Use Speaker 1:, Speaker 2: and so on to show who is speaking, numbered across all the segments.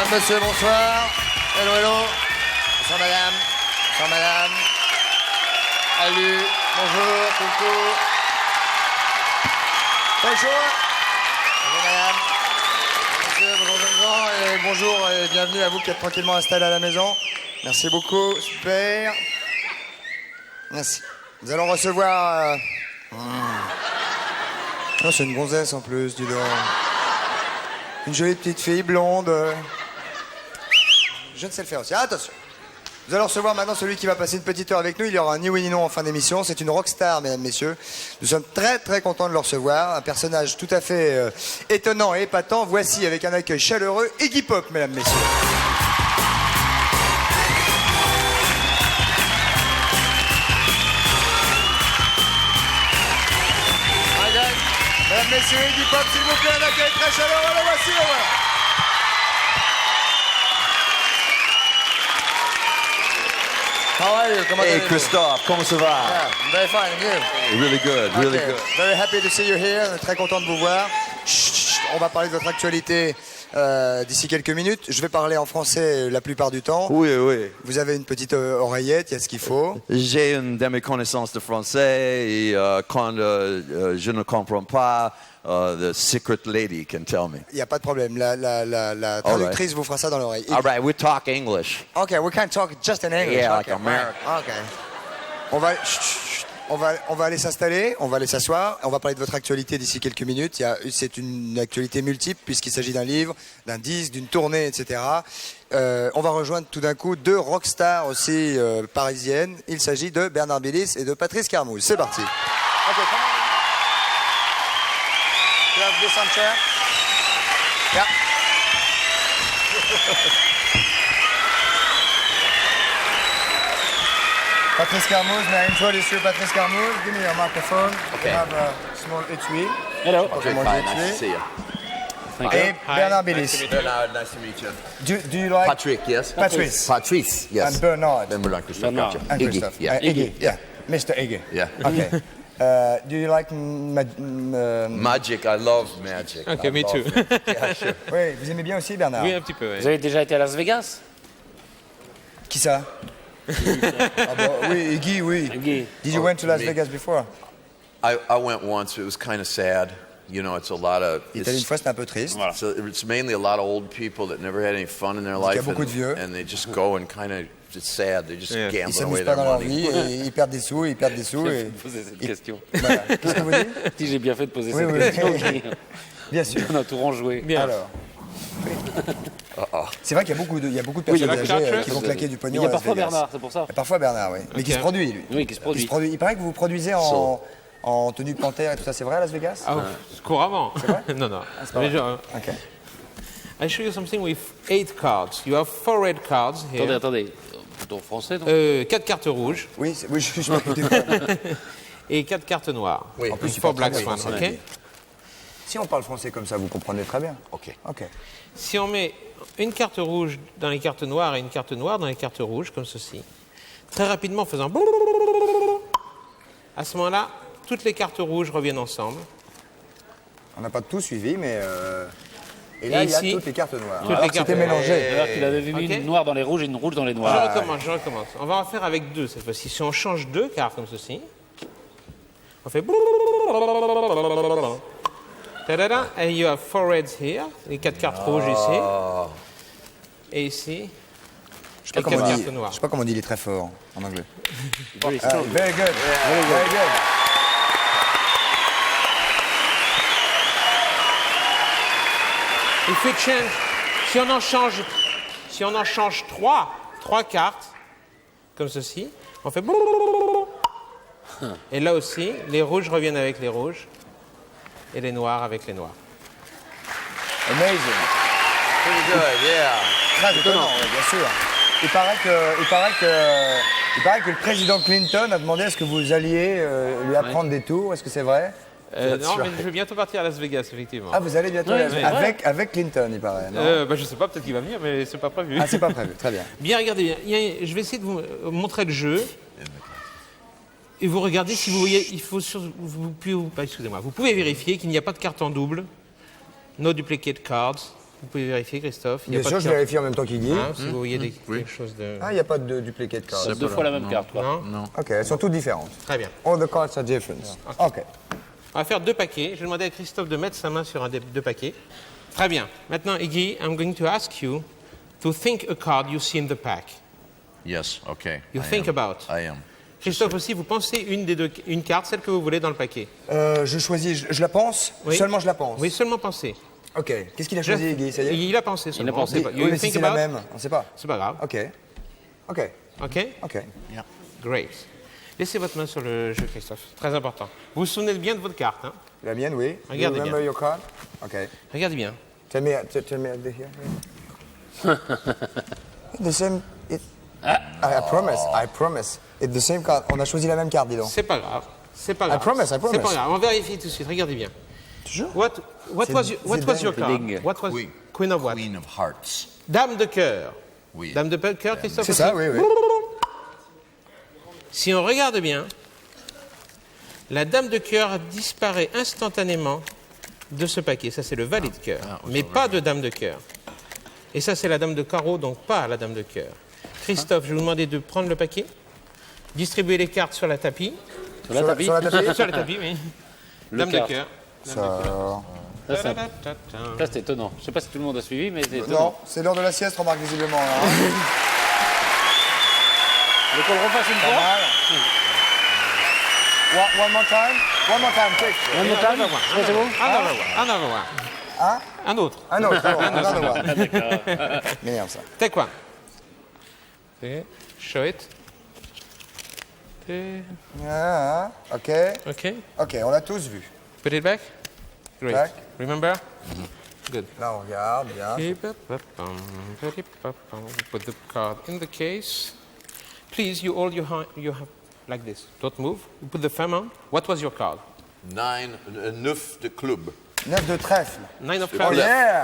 Speaker 1: Monsieur, bonsoir. Hello, hello. Bonsoir, madame. Bonsoir, madame. Salut. Bonjour, coucou. Bonjour. Bonjour, madame. Monsieur, bonjour, jeunes gens. Et bonjour et bienvenue à vous qui êtes tranquillement installés à la maison. Merci beaucoup. Super. Merci. Nous allons recevoir... Non, c'est une gonzesse en plus, dis donc. Une jolie petite fille blonde. Je ne sais le faire aussi. Ah, attention. Nous allons recevoir maintenant celui qui va passer une petite heure avec nous. Il y aura un ni oui ni non en fin d'émission. C'est une rockstar, mesdames, messieurs. Nous sommes très, très contents de le recevoir. Un personnage tout à fait étonnant et épatant. Voici, avec un accueil chaleureux, Iggy Pop, mesdames, messieurs. Mesdames, messieurs, Iggy Pop, s'il vous plaît, un accueil très chaleureux. Le voici, le voilà. How are you? Comment
Speaker 2: Hey Christophe, comment ça va?
Speaker 1: Yeah, very fine, and you?
Speaker 2: Really good, really
Speaker 1: Okay.
Speaker 2: good.
Speaker 1: Very happy to see you here. On est très content de vous voir. Chut, chut, on va parler de votre actualité d'ici quelques minutes. Je vais parler en français la plupart du temps.
Speaker 2: Oui, oui.
Speaker 1: Vous avez une petite oreillette, il y a ce qu'il faut.
Speaker 2: J'ai une demi-connaissance de français et quand je ne comprends pas, the secret lady can tell me.
Speaker 1: Il n'y a pas de problème. La traductrice vous fera ça dans l'oreille.
Speaker 2: All right, we talk English.
Speaker 1: Okay, we can talk just in English.
Speaker 2: Yeah,
Speaker 1: okay,
Speaker 2: like American.
Speaker 1: Okay. On va aller s'installer, on va aller s'asseoir. On va parler de votre actualité d'ici quelques minutes. C'est une actualité multiple puisqu'il s'agit d'un livre, d'un disque, d'une tournée, etc. On va rejoindre tout d'un coup deux rockstars aussi parisiennes. Il s'agit de Bernard Billis et de Patrice Carmouze. C'est parti. Okay, come on. You have this on chair? Yeah. Patrice Carmouze, may I introduce you, Patrice Carmouze? Give me your microphone.
Speaker 3: Okay.
Speaker 1: You have a small étui.
Speaker 3: Hello.
Speaker 2: Okay,
Speaker 1: Comment
Speaker 2: fine,
Speaker 1: dire,
Speaker 2: nice to see you.
Speaker 3: Thank
Speaker 1: Et
Speaker 3: you.
Speaker 1: Bernard Billis.
Speaker 2: Bernard, nice to meet you.
Speaker 1: Do you like
Speaker 2: Patrick, yes?
Speaker 1: Patrice.
Speaker 2: Patrice, yes.
Speaker 1: And Bernard.
Speaker 2: Then Bernard, Christophe,
Speaker 3: Bernard.
Speaker 2: gotcha.
Speaker 1: And
Speaker 2: Iggy,
Speaker 1: Christophe?
Speaker 2: yeah.
Speaker 1: Iggy, yeah. Mr. Iggy.
Speaker 2: Yeah.
Speaker 1: Okay. Do you like
Speaker 2: Magic, I love magic.
Speaker 4: Okay,
Speaker 2: I
Speaker 4: me
Speaker 2: love
Speaker 4: too.
Speaker 2: it. Yeah, sure.
Speaker 1: Oui, vous aimez bien aussi Bernard?
Speaker 4: Oui, un petit peu, oui.
Speaker 3: Vous avez déjà été à Las Vegas?
Speaker 1: Qui ça? Ah bah, oui, Iggy, oui.
Speaker 3: Iggy.
Speaker 1: Did you went to Las
Speaker 2: me.
Speaker 1: Vegas before?
Speaker 2: I went once, it was kind of sad. You know, it's a lot of...
Speaker 1: Il est allé une fois, c'était un peu triste.
Speaker 3: Voilà.
Speaker 2: It's mainly a lot of old people that never had any fun in their
Speaker 1: Il y a
Speaker 2: life,
Speaker 1: beaucoup de vieux.
Speaker 2: and they just go and kind of, it's sad. They just
Speaker 4: Yeah.
Speaker 1: Ils
Speaker 2: gamble away
Speaker 1: s'amusent
Speaker 2: their
Speaker 1: pas dans leur
Speaker 2: money.
Speaker 1: vie et ils perdent des sous, ils perdent des sous.
Speaker 3: J'ai
Speaker 1: Et...
Speaker 3: posé cette
Speaker 1: et-
Speaker 3: question.
Speaker 1: Voilà. Qu'est-ce que vous dites?
Speaker 3: Si j'ai bien fait de poser
Speaker 1: Oui,
Speaker 3: cette
Speaker 1: oui.
Speaker 3: question, Guy.
Speaker 1: Bien sûr.
Speaker 3: On a tout renjoué.
Speaker 4: Bien.
Speaker 1: Alors. C'est vrai qu'il y a beaucoup de
Speaker 3: Oui, il y
Speaker 1: personnes
Speaker 3: a
Speaker 1: âgées
Speaker 4: Bernard.
Speaker 1: qui vont claquer du
Speaker 3: Mais
Speaker 1: pognon
Speaker 3: il y a
Speaker 1: à Las
Speaker 3: parfois
Speaker 1: Vegas.
Speaker 3: Bernard, c'est pour ça.
Speaker 1: Et parfois Bernard, oui. Mais qui se produit, lui.
Speaker 3: Oui, qui se produit.
Speaker 1: Il paraît que vous vous produisez en tenue de panthère et tout ça. C'est vrai à Las Vegas?
Speaker 4: Ah, couramment. Non, non.
Speaker 1: pas
Speaker 4: Mais
Speaker 1: vrai.
Speaker 4: genre,
Speaker 1: Ok.
Speaker 4: I show you something with 8 cards. You have 4 red cards here.
Speaker 3: Attendez. En français, donc
Speaker 4: 4 cartes rouges
Speaker 1: Oui, oui, je suis pas du tout.
Speaker 4: et 4 cartes noires.
Speaker 2: Oui.
Speaker 1: En plus, il
Speaker 4: 4
Speaker 1: parle
Speaker 4: black
Speaker 1: très bien
Speaker 4: swan,
Speaker 1: français.
Speaker 4: ok?
Speaker 1: Si on parle français comme ça, vous comprenez très bien.
Speaker 2: Ok.
Speaker 1: Ok.
Speaker 4: Si on met une carte rouge dans les cartes noires et une carte noire dans les cartes rouges, comme ceci, très rapidement en faisant... À ce moment-là, toutes les cartes rouges reviennent ensemble.
Speaker 1: On n'a pas tout suivi, mais... Et là,
Speaker 4: Et
Speaker 1: il y a
Speaker 4: ici,
Speaker 1: toutes les cartes noires.
Speaker 4: toutes
Speaker 1: Alors
Speaker 4: les
Speaker 1: que c'était
Speaker 4: cartes-
Speaker 1: mélangé.
Speaker 3: C'est-à-dire qu'il avait mis
Speaker 4: Ok.
Speaker 3: une noire dans les rouges et une rouge dans les
Speaker 4: Je
Speaker 3: noirs.
Speaker 4: recommence. On va en faire avec 2 cette fois-ci. Si on change 2 cartes comme ceci, on fait... Ta-da-da, and you have 4 reds here, les 4 cartes rouges ici. Et ici,
Speaker 1: Je sais pas
Speaker 4: les
Speaker 1: comment
Speaker 4: 4
Speaker 1: on dit.
Speaker 4: cartes noires.
Speaker 1: Je sais pas comment on dit. Il est très fort en anglais.
Speaker 3: Very
Speaker 1: Ah,
Speaker 3: strong.
Speaker 1: very good. Very good.
Speaker 4: If we change, si on en change 3 cartes, comme ceci, on fait... Et là aussi, les rouges reviennent avec les rouges et les noirs avec les noirs.
Speaker 1: Amazing.
Speaker 2: Pretty good, yeah.
Speaker 1: Très étonnant, oui, bien sûr. Il paraît que le président Clinton a demandé est-ce que vous alliez lui apprendre des tours. Est-ce que c'est vrai?
Speaker 4: Non, mais je vais bientôt partir à Las Vegas, effectivement.
Speaker 1: Ah, vous allez bientôt
Speaker 3: Oui,
Speaker 1: aller-
Speaker 3: oui.
Speaker 1: avec Clinton, il paraît. Non
Speaker 4: Je sais pas, peut-être qu'il va venir, mais c'est pas prévu.
Speaker 1: Ah, c'est pas prévu. Très bien.
Speaker 4: Bien, regardez bien. Je vais essayer de vous montrer le jeu. Et vous regardez si vous voyez, il faut excusez-moi, vous pouvez vérifier qu'il n'y a pas de carte en double. No duplicate cards. Vous pouvez vérifier, Christophe. Il y a
Speaker 1: Bien
Speaker 4: pas
Speaker 1: sûr,
Speaker 4: de
Speaker 1: je
Speaker 4: carte.
Speaker 1: vérifie en même temps qu'Iggy.
Speaker 4: Si vous voyez quelque chose de...
Speaker 1: Ah, il n'y a pas de duplicate card.
Speaker 3: C'est deux fois la même carte, quoi.
Speaker 4: Non.
Speaker 1: Ok, elles sont toutes différentes.
Speaker 4: Très bien.
Speaker 1: All the cards are different. Ok.
Speaker 4: On va faire 2 paquets. Je vais demander à Christophe de mettre sa main sur un des 2 paquets. Très bien. Maintenant, Iggy, I'm going to ask you to think a card you see in the pack.
Speaker 2: Yes, okay.
Speaker 4: You
Speaker 2: I
Speaker 4: think
Speaker 2: am.
Speaker 4: about.
Speaker 2: I am.
Speaker 4: Christophe aussi, vous pensez une carte, celle que vous voulez dans le paquet.
Speaker 1: Je choisis, je la pense.
Speaker 4: Oui.
Speaker 1: Seulement je la pense.
Speaker 4: Oui, seulement pensez.
Speaker 1: Ok. Qu'est-ce qu'il a choisi, Iggy? Ça y est.
Speaker 4: Il a pensé seulement.
Speaker 3: pensé.
Speaker 4: On sait pas.
Speaker 1: Oui,
Speaker 4: You
Speaker 1: mais si
Speaker 4: think
Speaker 1: c'est la
Speaker 4: about?
Speaker 1: même, on ne sait pas.
Speaker 4: C'est pas grave.
Speaker 1: Ok. Ok.
Speaker 4: OK?
Speaker 1: Ok.
Speaker 4: Great. Laissez votre main sur le jeu, Christophe. Très important. Vous vous souvenez bien de votre carte, hein?
Speaker 1: La mienne, oui.
Speaker 4: Regardez
Speaker 1: You remember
Speaker 4: bien.
Speaker 1: your card? Ok.
Speaker 4: Regardez bien.
Speaker 1: Tell me here. The same. I promise. It's the same card. On a choisi la même carte, dis donc.
Speaker 4: C'est pas grave. C'est pas grave.
Speaker 1: promise, I promise.
Speaker 4: C'est pas grave. On vérifie tout de suite. Regardez bien.
Speaker 1: Toujours?
Speaker 4: What was your card?
Speaker 3: Ding.
Speaker 4: What was
Speaker 2: Queen.
Speaker 4: Queen of what?
Speaker 2: Queen of Hearts.
Speaker 4: Dame de cœur.
Speaker 2: Oui.
Speaker 4: Dame de cœur, Christophe.
Speaker 1: C'est ça,
Speaker 4: aussi?
Speaker 1: oui, oui.
Speaker 4: Si on regarde bien, la dame de cœur disparaît instantanément de ce paquet. Ça, c'est le valet de cœur, mais pas de dame de cœur. Et ça, c'est la dame de carreau, donc pas la dame de cœur. Christophe, je vais vous demander de prendre le paquet, distribuer les cartes sur la tapis.
Speaker 3: Sur la tapis.
Speaker 1: Sur la tapis.
Speaker 4: Sur la tapis, oui.
Speaker 3: Le
Speaker 4: Dame de
Speaker 3: quart.
Speaker 4: cœur.
Speaker 1: Ça-
Speaker 3: Ça, c'est étonnant. Je sais pas si tout le monde a suivi, mais c'est
Speaker 1: Non,
Speaker 3: étonnant.
Speaker 1: c'est l'heure de la sieste, remarque visiblement. Là, hein.
Speaker 3: Donc on le refasse une
Speaker 1: Pas
Speaker 3: fois.
Speaker 1: mal. One more time. One more time, quick.
Speaker 3: One more time. C'est bon.
Speaker 4: Another one.
Speaker 1: Hein?
Speaker 4: Un autre.
Speaker 1: Un autre, another one. M'énerve ça.
Speaker 4: Take one. Okay. Show it. Okay.
Speaker 1: Ah, ok.
Speaker 4: Okay.
Speaker 1: Ok, on l'a tous vu.
Speaker 4: Put it back. Great.
Speaker 1: Back.
Speaker 4: Remember? Good.
Speaker 1: Là, on regarde, bien.
Speaker 4: Put the card in the case. Please, you hold your hand like this. Don't move. You put the thumb on. What was your card?
Speaker 2: 9 de club.
Speaker 1: 9 de trèfle.
Speaker 4: 9 of
Speaker 1: Oh
Speaker 4: clubs.
Speaker 1: yeah!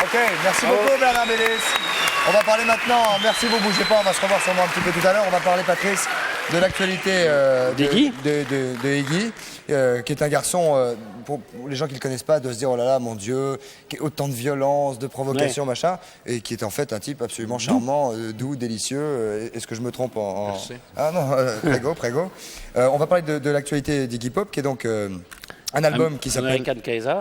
Speaker 1: Ok, merci beaucoup Bernard Bélis. On va parler maintenant, merci vous, bougez pas, on va se revoir sûrement un petit peu tout à l'heure. On va parler, Patrice, de l'actualité
Speaker 3: d'Iggy.
Speaker 1: de Iggy, qui est un garçon, pour les gens qui ne le connaissent pas, de se dire oh là là, mon Dieu, autant de violence, de provocation, machin, et qui est en fait un type absolument charmant, doux, délicieux. Est-ce que je me trompe en.
Speaker 2: Merci.
Speaker 1: Ah non, prego. On va parler de l'actualité d'Iggy Pop, qui est donc un album qui s'appelle.
Speaker 3: American Kaiser.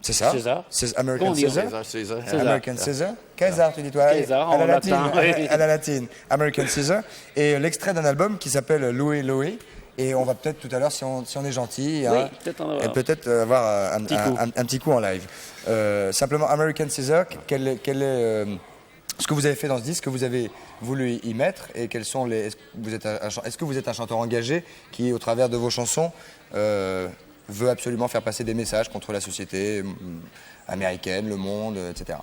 Speaker 1: C'est ça.
Speaker 3: César.
Speaker 1: C'est American
Speaker 3: Comment on dit,
Speaker 1: Caesar.
Speaker 2: César.
Speaker 1: American Caesar. Caesar, tu dis toi.
Speaker 3: Caesar,
Speaker 1: à la
Speaker 3: en
Speaker 1: latine.
Speaker 3: latin, oui.
Speaker 1: À la latine. American Caesar. Et l'extrait d'un album qui s'appelle Louis Louis. Et on va peut-être tout à l'heure, si on est gentil,
Speaker 3: Oui,
Speaker 1: hein,
Speaker 3: peut-être en avoir.
Speaker 1: et peut-être avoir
Speaker 3: Petit coup.
Speaker 1: un petit coup en live. Simplement, American Caesar, quel est ce que vous avez fait dans ce disque, que vous avez voulu y mettre, et quels sont les. Est-ce que vous êtes un chanteur engagé qui, au travers de vos chansons, veut absolument faire passer des messages contre la société américaine, le monde, etc.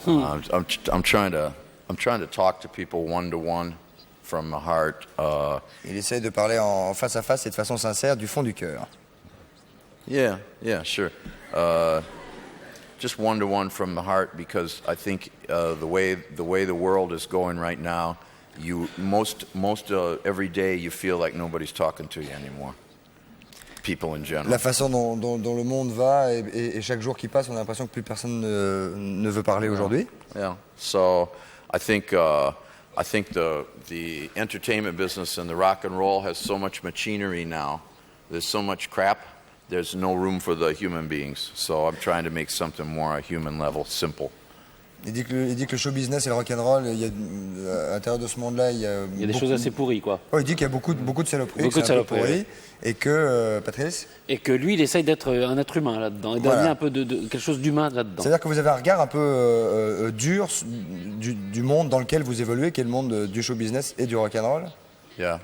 Speaker 2: I'm trying to talk to people one to one from the heart.
Speaker 1: Il essaie de parler en face à face et de façon sincère, du fond du cœur.
Speaker 2: Yeah, sure. Just one to one from the heart, because I think the way the world is going right now, most every day you feel like nobody's talking to you anymore. People in general.
Speaker 1: La façon dont le monde va et chaque jour qui passe, on a l'impression que plus personne ne veut parler aujourd'hui.
Speaker 2: Yeah. So I think the entertainment business and the rock and roll has so much machinery now. There's so much crap. There's no room for the human beings. So I'm trying to make something more à human level, simple.
Speaker 1: Il dit que le show business et le rock'n'roll, à l'intérieur de ce monde-là, il y a
Speaker 3: Il y a des choses assez pourries, quoi.
Speaker 1: il dit qu'il y a beaucoup de saloperies,
Speaker 3: Beaucoup
Speaker 1: que
Speaker 3: de
Speaker 1: c'est un peu
Speaker 3: saloperies,
Speaker 1: pourri,
Speaker 3: oui.
Speaker 1: et que, Patrice,
Speaker 3: Et que lui, il essaye d'être un être humain là-dedans, et
Speaker 1: Voilà.
Speaker 3: d'amener un peu de quelque chose d'humain là-dedans.
Speaker 1: c'est-à-dire que vous avez un regard un peu dur du monde dans lequel vous évoluez, qui est le monde du show business et du rock'n'roll.
Speaker 2: Yeah.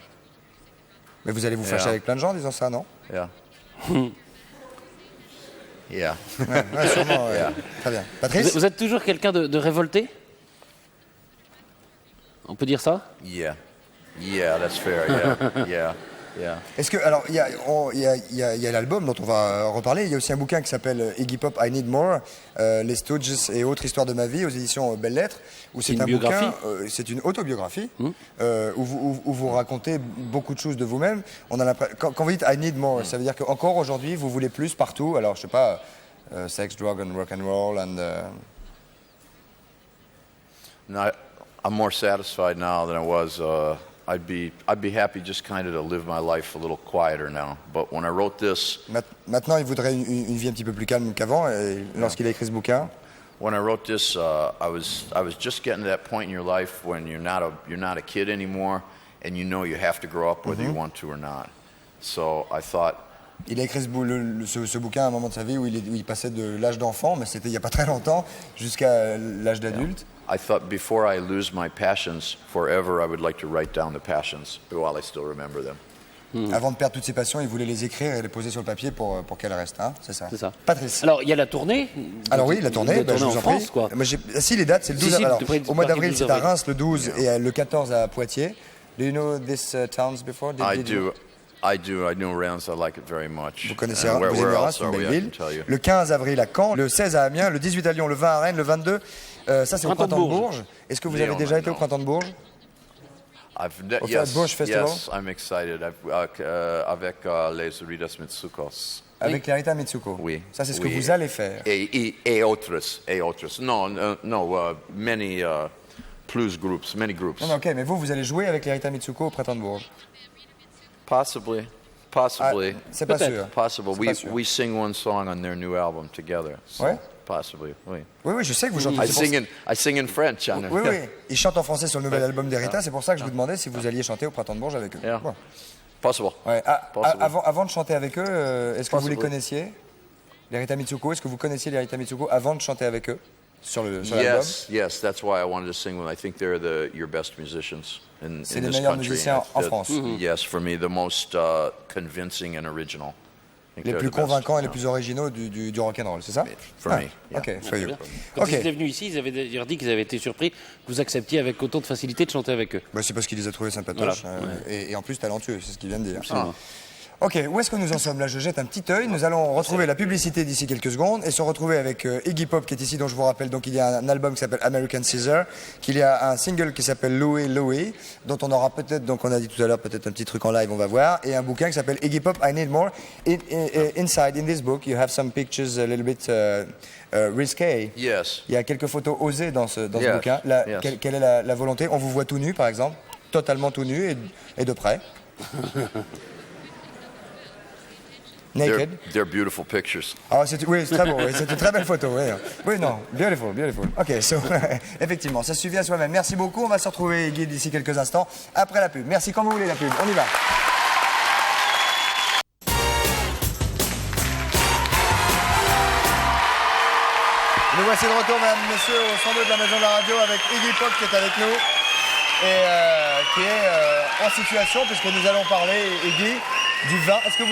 Speaker 1: Mais vous allez vous fâcher
Speaker 2: Yeah.
Speaker 1: avec plein de gens en disant ça, non?
Speaker 2: Yeah. Yeah.
Speaker 1: Ouais, sûrement, ouais. Très bien. Patrice?
Speaker 3: Vous êtes toujours quelqu'un de révolté? On peut dire ça?
Speaker 2: Yeah, that's fair. Yeah, Yeah.
Speaker 1: Est-ce que, alors, il y a l'album dont on va reparler. Il y a aussi un bouquin qui s'appelle Iggy Pop, I Need More, les Stooges et autres histoires de ma vie aux éditions Belles Lettres, où c'est
Speaker 3: une
Speaker 1: un
Speaker 3: biographie.
Speaker 1: bouquin, c'est une autobiographie, où vous racontez beaucoup de choses de vous-même. On a quand vous dites I Need More, ça veut dire qu'encore aujourd'hui, vous voulez plus partout. Alors, je sais pas, sex, drug and rock and roll and.
Speaker 2: No, I'm more satisfied now than I was. I'd be happy just kind of to live my life a little quieter now. But when I wrote this,
Speaker 1: Maintenant, il voudrait une vie un petit peu plus calme qu'avant. Et lorsqu'il a écrit ce bouquin,
Speaker 2: when I wrote this, I was just getting to that point in your life when you're not a kid anymore, and you know you have to grow up whether you want to or not. So I thought.
Speaker 1: il a écrit ce bouquin à un moment de sa vie où il passait de l'âge d'enfant, mais c'était il n'y a pas très longtemps, jusqu'à l'âge d'adulte.
Speaker 2: I thought before I lose my passions forever, I would like to write down the passions while I still remember them.
Speaker 1: Avant de perdre toutes ses passions, il voulait les écrire et les poser sur le papier pour qu'elles restent. Hein, c'est ça.
Speaker 3: C'est ça.
Speaker 1: Patrice.
Speaker 3: Alors, il y a la tournée.
Speaker 1: Alors oui, la tournée,
Speaker 3: La tournée
Speaker 1: je vous
Speaker 3: en
Speaker 1: en
Speaker 3: France,
Speaker 1: prie.
Speaker 3: quoi.
Speaker 1: Moi, si les dates, c'est le 12
Speaker 3: Si,
Speaker 1: alors,
Speaker 3: tu
Speaker 1: au mois d'avril,
Speaker 3: 12
Speaker 1: c'est à
Speaker 3: avril.
Speaker 1: Reims le 12 et le 14 à Poitiers. Do you know these towns before?
Speaker 2: I do. I know Reims. I like it very much.
Speaker 1: Vous connaissez
Speaker 2: And
Speaker 1: vous aimez
Speaker 2: where
Speaker 1: Reims,
Speaker 2: else
Speaker 1: une
Speaker 2: are
Speaker 1: belle
Speaker 2: we? I
Speaker 1: ville.
Speaker 2: can tell you.
Speaker 1: Le 15 avril à Caen, le 16 à Amiens, le 18 à Lyon, le 20 à Rennes, le 22. Ça, c'est au
Speaker 3: Printemps
Speaker 1: printemps
Speaker 3: de
Speaker 1: de
Speaker 3: Bourges.
Speaker 1: Bourges. Est-ce que vous
Speaker 2: Léon,
Speaker 1: avez déjà été au
Speaker 2: non.
Speaker 1: printemps de Bourges? Au
Speaker 2: Yes,
Speaker 1: Bourges Festival?
Speaker 2: yes, I'm excited. Avec les Ridas Mitsukos.
Speaker 1: Avec Clarita Mitsuko.
Speaker 2: Oui.
Speaker 1: Ça, c'est ce
Speaker 2: Oui.
Speaker 1: que vous allez faire.
Speaker 2: Et autres. No, many groups.
Speaker 1: Non, non, ok, mais vous allez jouer avec Clarita Mitsuko au printemps de Bourges.
Speaker 2: Possibly.
Speaker 1: Ah, c'est pas
Speaker 3: Peut-être.
Speaker 1: sûr.
Speaker 2: Possible.
Speaker 1: C'est pas sûr.
Speaker 2: We sing one song on their new album together. So
Speaker 1: Ouais.
Speaker 2: Possibly. Oui.
Speaker 1: Oui, oui, je sais que vous chantez.
Speaker 2: I
Speaker 1: C'est pour
Speaker 2: sing in French on it.
Speaker 1: Oui, oui. Ils chantent en français sur le nouvel album d'Erita. C'est pour ça que je vous demandais si vous alliez chanter au printemps de Bourges avec eux.
Speaker 2: Yeah.
Speaker 1: Bon.
Speaker 2: Possible.
Speaker 1: Ouais.
Speaker 2: Possible.
Speaker 1: Avant de chanter avec eux, est-ce que vous les
Speaker 2: Possible.
Speaker 1: connaissiez, l'Erita Mitsuko? Est-ce que vous connaissiez l'Erita Mitsuko avant de chanter avec eux sur l'album?
Speaker 2: Yes. That's why I wanted to sing with them. I think they're your best musicians in
Speaker 1: C'est
Speaker 2: this
Speaker 1: les meilleurs
Speaker 2: country.
Speaker 1: musiciens en
Speaker 2: That-
Speaker 1: France.
Speaker 2: Yes, for me, the most convincing and original. I think
Speaker 1: Les
Speaker 2: they're
Speaker 1: plus
Speaker 2: the best,
Speaker 1: convaincants et les
Speaker 2: yeah.
Speaker 1: plus originaux du rock'n'roll, c'est ça?
Speaker 2: For me, yeah.
Speaker 1: Ok, for you.
Speaker 3: Quand
Speaker 1: Ok.
Speaker 3: ils étaient venus ici, ils avaient d'ailleurs dit qu'ils avaient été surpris que vous acceptiez avec autant de facilité de chanter avec eux.
Speaker 1: Bah, c'est parce qu'il les a trouvés sympatoches
Speaker 3: Voilà.
Speaker 1: et en plus talentueux, c'est ce qu'il vient de dire.
Speaker 3: Absolument.
Speaker 1: Ok, où est-ce que nous en sommes? Là, je jette un petit œil. Nous allons retrouver la publicité d'ici quelques secondes et se retrouver avec Iggy Pop qui est ici, dont je vous rappelle. Donc, il y a un album qui s'appelle American Caesar, qu'il y a un single qui s'appelle Louie Louie, dont on aura peut-être, donc on a dit tout à l'heure, peut-être un petit truc en live, on va voir, et un bouquin qui s'appelle Iggy Pop, I Need More. Inside, in this book, you have some pictures a little bit risque.
Speaker 2: Yes.
Speaker 1: Il y a quelques photos osées dans ce
Speaker 2: Yes,
Speaker 1: bouquin.
Speaker 2: yes.
Speaker 1: Quelle est la volonté? On vous voit tout nu, par exemple, totalement tout nu et de près. Naked.
Speaker 2: They're beautiful pictures.
Speaker 1: Ah, oui, c'est très beau, oui, c'est une très belle photo. Oui, oui non, beautiful. Ok, effectivement, ça suffit à soi-même. Merci beaucoup, on va se retrouver, Guy, d'ici quelques instants, après la pub. Merci quand vous voulez, la pub, on y va. Nous voici de retour, mesdames et messieurs, au 102 de la Maison de la Radio avec Iggy Pop qui est avec nous et qui est en situation, puisque nous allons parler, Iggy, du vin. Est-ce que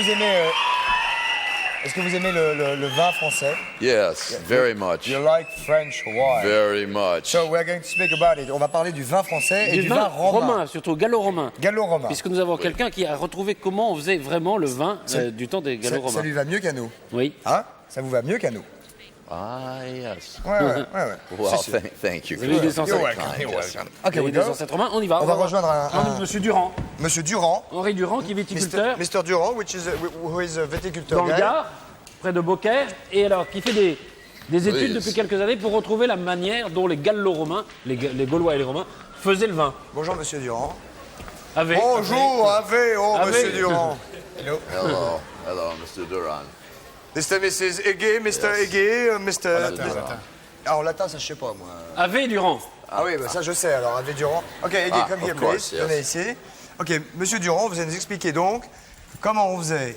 Speaker 1: vous aimez le vin français?
Speaker 2: Yes, very much.
Speaker 1: You like French wine.
Speaker 2: Very much.
Speaker 1: So we're going to speak about it. On va parler du vin français et
Speaker 3: Du
Speaker 1: du vin romain.
Speaker 3: surtout gallo-romain.
Speaker 1: Gallo-romain.
Speaker 3: Puisque nous avons quelqu'un qui a retrouvé comment on faisait vraiment le vin du temps des
Speaker 1: Ça
Speaker 3: gallo-romains.
Speaker 1: lui va mieux qu'à nous.
Speaker 3: Oui.
Speaker 1: Hein? Ça vous va mieux qu'à nous.
Speaker 2: Ah, yes.
Speaker 1: Ouais.
Speaker 2: Well,
Speaker 1: Si.
Speaker 2: thank you.
Speaker 3: Vous avez eu des
Speaker 1: You're
Speaker 3: ancêtres.
Speaker 1: welcome, you're welcome. Ok,
Speaker 3: Vous avez
Speaker 1: we
Speaker 3: des
Speaker 1: go.
Speaker 3: ancêtres romains. On y va.
Speaker 1: On va rejoindre
Speaker 3: Monsieur Durand.
Speaker 1: Monsieur Durand.
Speaker 3: Henri Durand, qui est viticulteur
Speaker 1: Mr. Durand, who is a viticulteur
Speaker 3: dans le
Speaker 1: guy.
Speaker 3: Gard, près de Beaucaire, et alors qui fait des études
Speaker 2: Oui.
Speaker 3: depuis quelques années pour retrouver la manière dont les gallo-romains, les Gaulois et les Romains, faisaient le vin.
Speaker 1: Bonjour, Monsieur Durand.
Speaker 3: Avec,
Speaker 1: Bonjour,
Speaker 3: Avec.
Speaker 1: Monsieur Durand. Hello.
Speaker 2: Hello, Mr. Duran.
Speaker 1: Mr. Mrs. Iggy, Mr. Iggy, Mr. Ah, en latin, ça je sais pas, moi.
Speaker 3: Avec Durand.
Speaker 1: Ah oui, bah, ça je sais, alors, avec Durand. Ok, Iggy,
Speaker 2: Ah,
Speaker 1: come here,
Speaker 2: of course,
Speaker 1: please.
Speaker 2: yes.
Speaker 1: Venez ici. Ok, Monsieur Durand, vous allez nous expliquer donc comment on faisait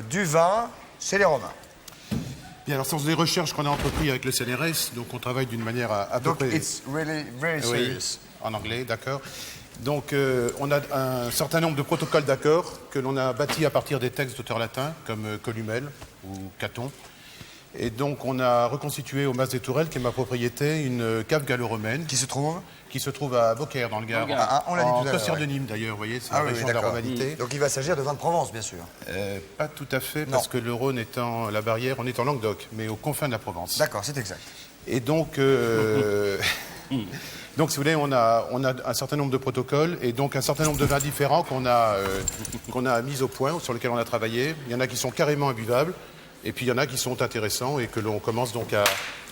Speaker 1: du vin chez les Romains.
Speaker 5: Bien, alors, ce sont des recherches qu'on a entreprises avec le CNRS, donc on travaille d'une manière à peu
Speaker 1: Donc,
Speaker 5: près...
Speaker 1: it's really very
Speaker 5: Oui,
Speaker 1: serious.
Speaker 5: en anglais, d'accord. Donc, on a un certain nombre de protocoles d'accord que l'on a bâtis à partir des textes d'auteurs latins, comme Columel ou Caton. Et donc, on a reconstitué au Mas des Tourelles, qui est ma propriété, une cave gallo-romaine
Speaker 1: Qui se trouve
Speaker 5: à Beaucaire, dans le Gard.
Speaker 1: on l'a dit tout à l'heure.
Speaker 5: Cossire
Speaker 1: Ouais.
Speaker 5: de Nîmes, d'ailleurs, vous voyez, c'est
Speaker 1: Ah
Speaker 5: la
Speaker 1: oui,
Speaker 5: région de la
Speaker 1: d'accord.
Speaker 5: Romanité.
Speaker 1: Donc il va s'agir de vin de Provence, bien sûr.
Speaker 5: Pas tout à fait, parce que le Rhône étant la barrière, on est en Languedoc, mais aux confins de la Provence.
Speaker 1: D'accord, c'est exact.
Speaker 5: Et donc, donc, si vous voulez, on a un certain nombre de protocoles et donc un certain nombre de vins différents qu'on a mis au point, sur lesquels on a travaillé. Il y en a qui sont carrément imbuvables et puis il y en a qui sont intéressants et que l'on commence donc à...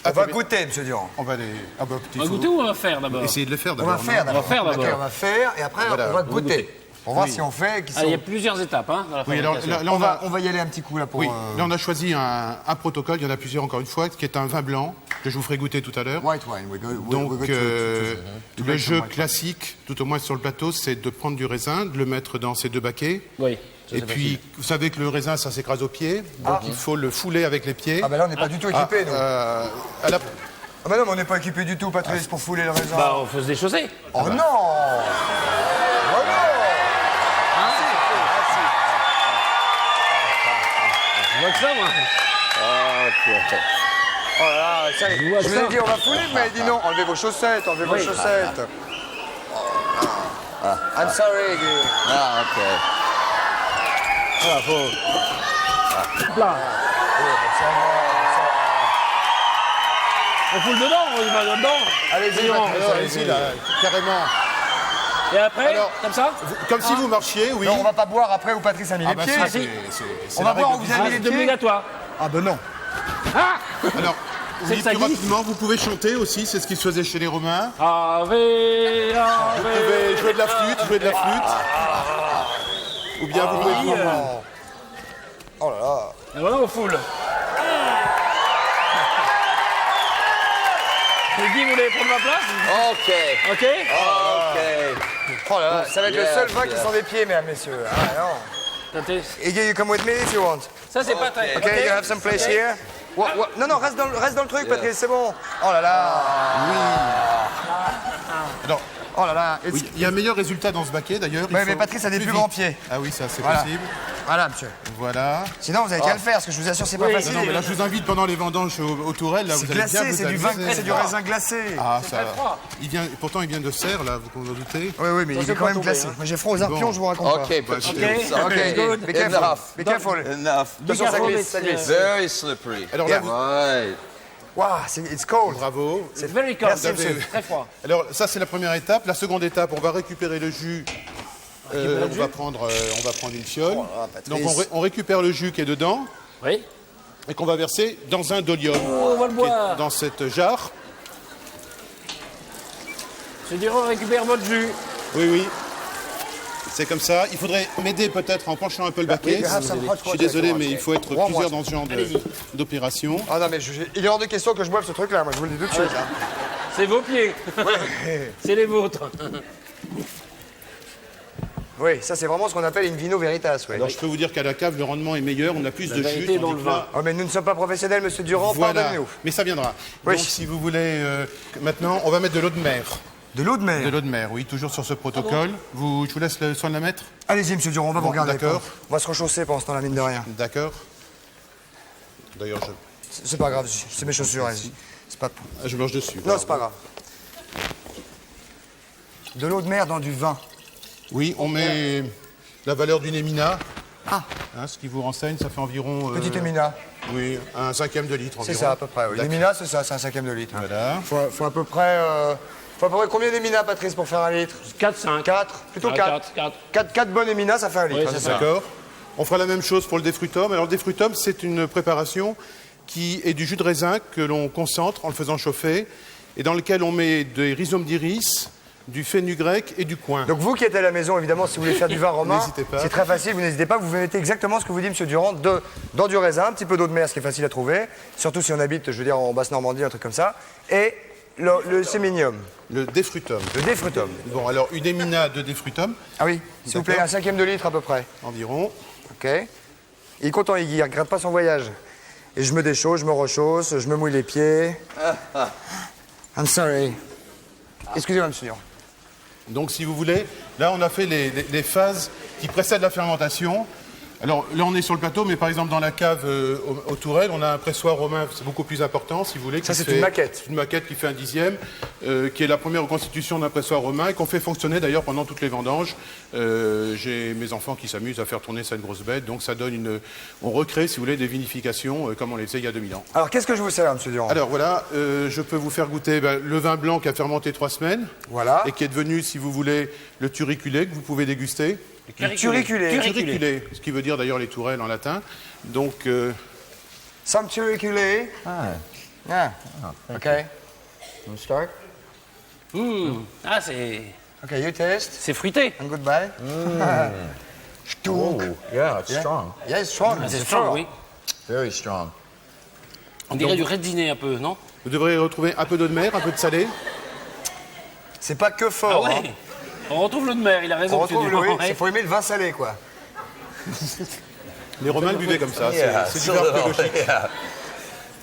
Speaker 1: On va goûter, monsieur Durand.
Speaker 5: On va les... Ah bah,
Speaker 3: On va goûter ou on va faire d'abord?
Speaker 5: Essayer de le faire
Speaker 1: On
Speaker 5: d'abord.
Speaker 1: va faire
Speaker 5: non
Speaker 1: d'abord.
Speaker 3: faire d'abord.
Speaker 1: Ok, on va faire et après
Speaker 5: Voilà.
Speaker 1: on va
Speaker 3: On va
Speaker 1: goûter.
Speaker 3: goûter.
Speaker 1: Pour voir si on fait.
Speaker 3: Ah, il y a plusieurs étapes hein, dans la
Speaker 5: Oui, alors
Speaker 3: fabrication.
Speaker 5: là,
Speaker 1: On va y aller un petit coup là pour.
Speaker 5: Oui, là on a choisi un protocole, il y en a plusieurs encore une fois, qui est un vin blanc, que je vous ferai goûter tout à l'heure.
Speaker 1: White wine.
Speaker 5: Donc,
Speaker 1: to
Speaker 5: le
Speaker 1: make
Speaker 5: jeu
Speaker 1: some white
Speaker 5: classique, tout au moins sur le plateau, c'est de prendre du raisin, de le mettre dans ces deux baquets.
Speaker 3: Oui. ça,
Speaker 5: Et
Speaker 3: c'est
Speaker 5: puis, vous savez que le raisin, ça s'écrase aux pieds, donc il faut le fouler avec les pieds.
Speaker 1: Ah ben là on n'est pas du tout équipé. nous.
Speaker 5: À la-
Speaker 1: Ah ben non, mais on n'est pas équipé du tout, Patrice, pour fouler le raisin.
Speaker 3: facile. Bah, on faut se déchausser.
Speaker 1: Oh non. Oh non.
Speaker 3: Je vois que ça, moi.
Speaker 1: Oh là là, ça y est.
Speaker 3: vois
Speaker 1: Je vous
Speaker 3: ça.
Speaker 1: ai dit on va fouler, mais il dit non. Enlevez vos chaussettes, enlevez vos
Speaker 3: Oui.
Speaker 1: chaussettes. I'm sorry.
Speaker 2: Ah, okay.
Speaker 1: Ah, faut.
Speaker 3: Là. On fout le dedans, on y va dedans.
Speaker 1: Allez-y,
Speaker 3: Non,
Speaker 1: Patrice,
Speaker 5: Alors, allez-y, là, carrément.
Speaker 3: Et après,
Speaker 5: Alors,
Speaker 3: comme ça
Speaker 5: Comme si vous marchiez, oui.
Speaker 1: Non, on va pas boire après où Patrice a mis
Speaker 5: Ah
Speaker 1: les
Speaker 5: bah
Speaker 1: pieds.
Speaker 5: si, c'est
Speaker 1: On
Speaker 5: la
Speaker 1: va voir où
Speaker 5: règle
Speaker 1: vous
Speaker 5: du
Speaker 1: avez
Speaker 3: Ah,
Speaker 1: mis
Speaker 3: c'est
Speaker 1: les pieds.
Speaker 3: obligatoire.
Speaker 1: Ah ben non.
Speaker 3: Ah
Speaker 5: Alors,
Speaker 3: C'est
Speaker 5: oui,
Speaker 3: que ça
Speaker 5: plus
Speaker 3: glisse.
Speaker 5: rapidement, vous pouvez chanter aussi, c'est ce qui se faisait chez les Romains.
Speaker 3: Ave,
Speaker 5: Vous pouvez jouer de la flûte, Ou bien vous pouvez prendre...
Speaker 1: Oh là là.
Speaker 3: Et voilà, on foule. C'est Guy, vous voulez prendre ma place?
Speaker 2: Okay.
Speaker 3: Ok.
Speaker 1: Oh là là, ça va être le
Speaker 2: Yeah,
Speaker 1: seul vin qui
Speaker 2: yeah.
Speaker 1: sent des pieds, mesdames, messieurs. Ah non.
Speaker 3: Attendez.
Speaker 1: Iggy, you come with me if you want.
Speaker 3: Ça, c'est pas très.
Speaker 1: Okay, you have some place here. Non, non, reste dans le truc, Patrice, c'est bon. Oh là là.
Speaker 5: Alors,
Speaker 1: Oh là là.
Speaker 5: oui, il y a un meilleur résultat dans ce baquet d'ailleurs. il
Speaker 1: Ouais,
Speaker 5: faut
Speaker 1: mais Patrice a des plus
Speaker 5: vite.
Speaker 1: grands pieds.
Speaker 5: Ah oui, ça c'est
Speaker 1: Voilà.
Speaker 5: possible.
Speaker 1: Voilà, monsieur.
Speaker 5: Voilà.
Speaker 1: Sinon, vous avez qu'à le faire, parce que je vous assure, c'est pas
Speaker 3: Oui,
Speaker 1: facile.
Speaker 5: Non, mais là, je vous invite pendant les vendanges au Tourelle. Là,
Speaker 1: C'est
Speaker 5: vous allez bien
Speaker 1: glacé,
Speaker 5: vous
Speaker 1: c'est du vin,
Speaker 5: amuser.
Speaker 1: c'est du raisin glacé.
Speaker 5: Ah, ça.
Speaker 3: très froid.
Speaker 5: Pourtant, il vient de Serre, là, vous en doutez.
Speaker 1: Oui, oui, mais il est
Speaker 3: c'est
Speaker 1: quand
Speaker 3: pas
Speaker 1: même
Speaker 3: tombé,
Speaker 1: glacé.
Speaker 3: hein.
Speaker 1: Moi, j'ai froid aux arpions,
Speaker 5: Bon.
Speaker 1: je vous raconte pas.
Speaker 2: Okay,
Speaker 5: Bah,
Speaker 2: but
Speaker 5: c'est-
Speaker 1: Ok, be careful.
Speaker 2: Enough.
Speaker 1: Be careful.
Speaker 2: Enough.
Speaker 1: Attention, ça
Speaker 3: careful,
Speaker 1: glisse, ça glisse.
Speaker 2: Very slippery.
Speaker 5: Alors là, vous-
Speaker 2: Right.
Speaker 1: Waouh, it's cold.
Speaker 5: bravo.
Speaker 3: C'est very cold.
Speaker 1: Merci, monsieur.
Speaker 3: Très froid.
Speaker 5: Alors, ça, c'est la première étape. La seconde étape, on va récupérer le jus. On va prendre une fiole.
Speaker 1: Patrice.
Speaker 5: Donc, on récupère le jus qui est dedans
Speaker 3: Oui.
Speaker 5: et qu'on va verser dans un dolium.
Speaker 3: Oh, on va le
Speaker 5: qui est
Speaker 3: boire.
Speaker 5: dans cette jarre.
Speaker 3: Je dirais, on récupère votre jus.
Speaker 5: Oui, oui. C'est comme ça. Il faudrait m'aider peut-être en penchant un peu le baquet.
Speaker 1: you have some hot
Speaker 5: Je suis
Speaker 1: water
Speaker 5: désolé,
Speaker 1: for us.
Speaker 5: mais il faut être
Speaker 1: Warm
Speaker 5: plusieurs
Speaker 1: water.
Speaker 5: dans ce genre d'opération.
Speaker 1: Ah non, mais il est hors de question que je boive ce truc-là, moi, je vous le dis tout de suite. hein.
Speaker 3: C'est vos pieds. C'est les vôtres.
Speaker 1: Oui, ça, c'est vraiment ce qu'on appelle une vino veritas, oui.
Speaker 5: Alors, je peux vous dire qu'à la cave, le rendement est meilleur. On a plus de jus.
Speaker 3: vérité est dans
Speaker 5: tandis
Speaker 3: le
Speaker 5: que là,
Speaker 3: vin.
Speaker 1: Oh, mais nous ne sommes pas professionnels, monsieur Durand,
Speaker 5: Voilà.
Speaker 1: pardonnez-nous.
Speaker 5: Mais ça viendra.
Speaker 1: Oui.
Speaker 5: Donc, si vous voulez, maintenant, on va mettre de l'eau de mer.
Speaker 1: De l'eau de mer.
Speaker 5: De l'eau de mer, oui, toujours sur ce protocole. Je vous laisse le soin de la mettre.
Speaker 1: Allez-y, monsieur Durand, on va vous
Speaker 5: Bon,
Speaker 1: regarder.
Speaker 5: d'accord.
Speaker 1: On va se rechausser pendant ce temps, la mine de rien.
Speaker 5: D'accord. D'ailleurs,
Speaker 1: C'est pas grave, c'est mes chaussures, allez-y. C'est pas...
Speaker 5: je mange dessus.
Speaker 1: Non, c'est pas grave. De l'eau de mer dans du vin.
Speaker 5: Oui, on met la valeur d'une émina.
Speaker 1: Ah.
Speaker 5: Hein, ce qui vous renseigne, ça fait environ...
Speaker 1: Petite émina.
Speaker 5: Oui, un cinquième de litre environ.
Speaker 1: C'est ça, à peu près. Oui.
Speaker 5: D'accord.
Speaker 1: L'émina, c'est ça, c'est un cinquième de litre.
Speaker 5: Voilà.
Speaker 1: Faut à peu près... Faut à peu près combien d'éminas, Patrice, pour faire un litre
Speaker 3: 4, 5.
Speaker 1: 4. Plutôt
Speaker 3: Ah,
Speaker 1: 4.
Speaker 3: quatre.
Speaker 1: 4 bonnes éminas, ça fait un litre.
Speaker 3: Oui,
Speaker 1: hein,
Speaker 3: c'est
Speaker 1: c'est ça.
Speaker 5: D'accord. On fera la même chose pour le défrutum. Alors, le défrutum, c'est une préparation qui est du jus de raisin que l'on concentre en le faisant chauffer et dans lequel on met des rhizomes d'iris, du fenugrec et du coin.
Speaker 1: Donc vous qui êtes à la maison, évidemment, si vous voulez faire du vin romain,
Speaker 5: N'hésitez pas.
Speaker 1: c'est très facile, vous n'hésitez pas, vous mettez exactement ce que vous dit M. Durand, dans du raisin, un petit peu d'eau de mer, ce qui est facile à trouver, surtout si on habite, je veux dire, en Basse-Normandie, un truc comme ça, et le séminium,
Speaker 5: Le défrutum.
Speaker 1: le défrutum.
Speaker 5: Bon, alors, une émina de défrutum,
Speaker 1: Ah oui, s'il vous plaît,
Speaker 5: D'accord.
Speaker 1: un cinquième de litre à peu près.
Speaker 5: environ.
Speaker 1: Ok. Il est content, Iggy, il regrette pas son voyage. Et je me déchausse, je me rechausse, je me mouille les pieds. I'm sorry. Excusez-moi, M. Durand.
Speaker 5: Donc, si vous voulez, là, on a fait les phases qui précèdent la fermentation. Alors là, on est sur le plateau, mais par exemple, dans la cave aux Tourelles, on a un pressoir romain, c'est beaucoup plus important, si vous voulez.
Speaker 1: Ça, c'est une maquette.
Speaker 5: Une maquette qui fait un 10e, qui est la première reconstitution d'un pressoir romain et qu'on fait fonctionner d'ailleurs pendant toutes les vendanges. J'ai mes enfants qui s'amusent à faire tourner cette grosse bête, donc ça donne on recrée, si vous voulez, des vinifications comme on les faisait il y a 2000 ans.
Speaker 1: Alors, qu'est-ce que je vous sers, monsieur Durand?
Speaker 5: Alors voilà, je peux vous faire goûter le vin blanc qui a fermenté 3 semaines.
Speaker 1: Voilà.
Speaker 5: Et qui est devenu, si vous voulez, le turiculé que vous pouvez déguster.
Speaker 1: Le turiculé.
Speaker 5: Turiculé, ce qui veut dire d'ailleurs les tourelles en latin. Donc,
Speaker 1: Some turiculé. Yeah. Okay. You start?
Speaker 3: Ah, c'est
Speaker 1: Okay, you taste.
Speaker 3: c'est fruité.
Speaker 1: And goodbye. Stunk.
Speaker 2: Yeah, it's strong.
Speaker 1: Yeah, it's strong.
Speaker 3: Ah, c'est
Speaker 1: It's
Speaker 3: strong,
Speaker 1: strong.
Speaker 3: oui.
Speaker 2: Very strong.
Speaker 3: On dirait du raidiné un peu, non?
Speaker 5: vous devrez retrouver un peu d'eau de mer, un peu de salé.
Speaker 1: C'est pas que
Speaker 3: Ah
Speaker 1: fort. hein.
Speaker 3: ouais. On retrouve l'eau de mer, il a raison.
Speaker 1: On
Speaker 3: monsieur
Speaker 1: retrouve
Speaker 3: Durand,
Speaker 1: oui,
Speaker 3: ouais.
Speaker 1: il faut aimer le vin salé, quoi.
Speaker 5: Les Romains le buvaient comme ça. C'est du
Speaker 2: so
Speaker 5: verre
Speaker 2: little,
Speaker 5: pédagogique.
Speaker 2: yeah.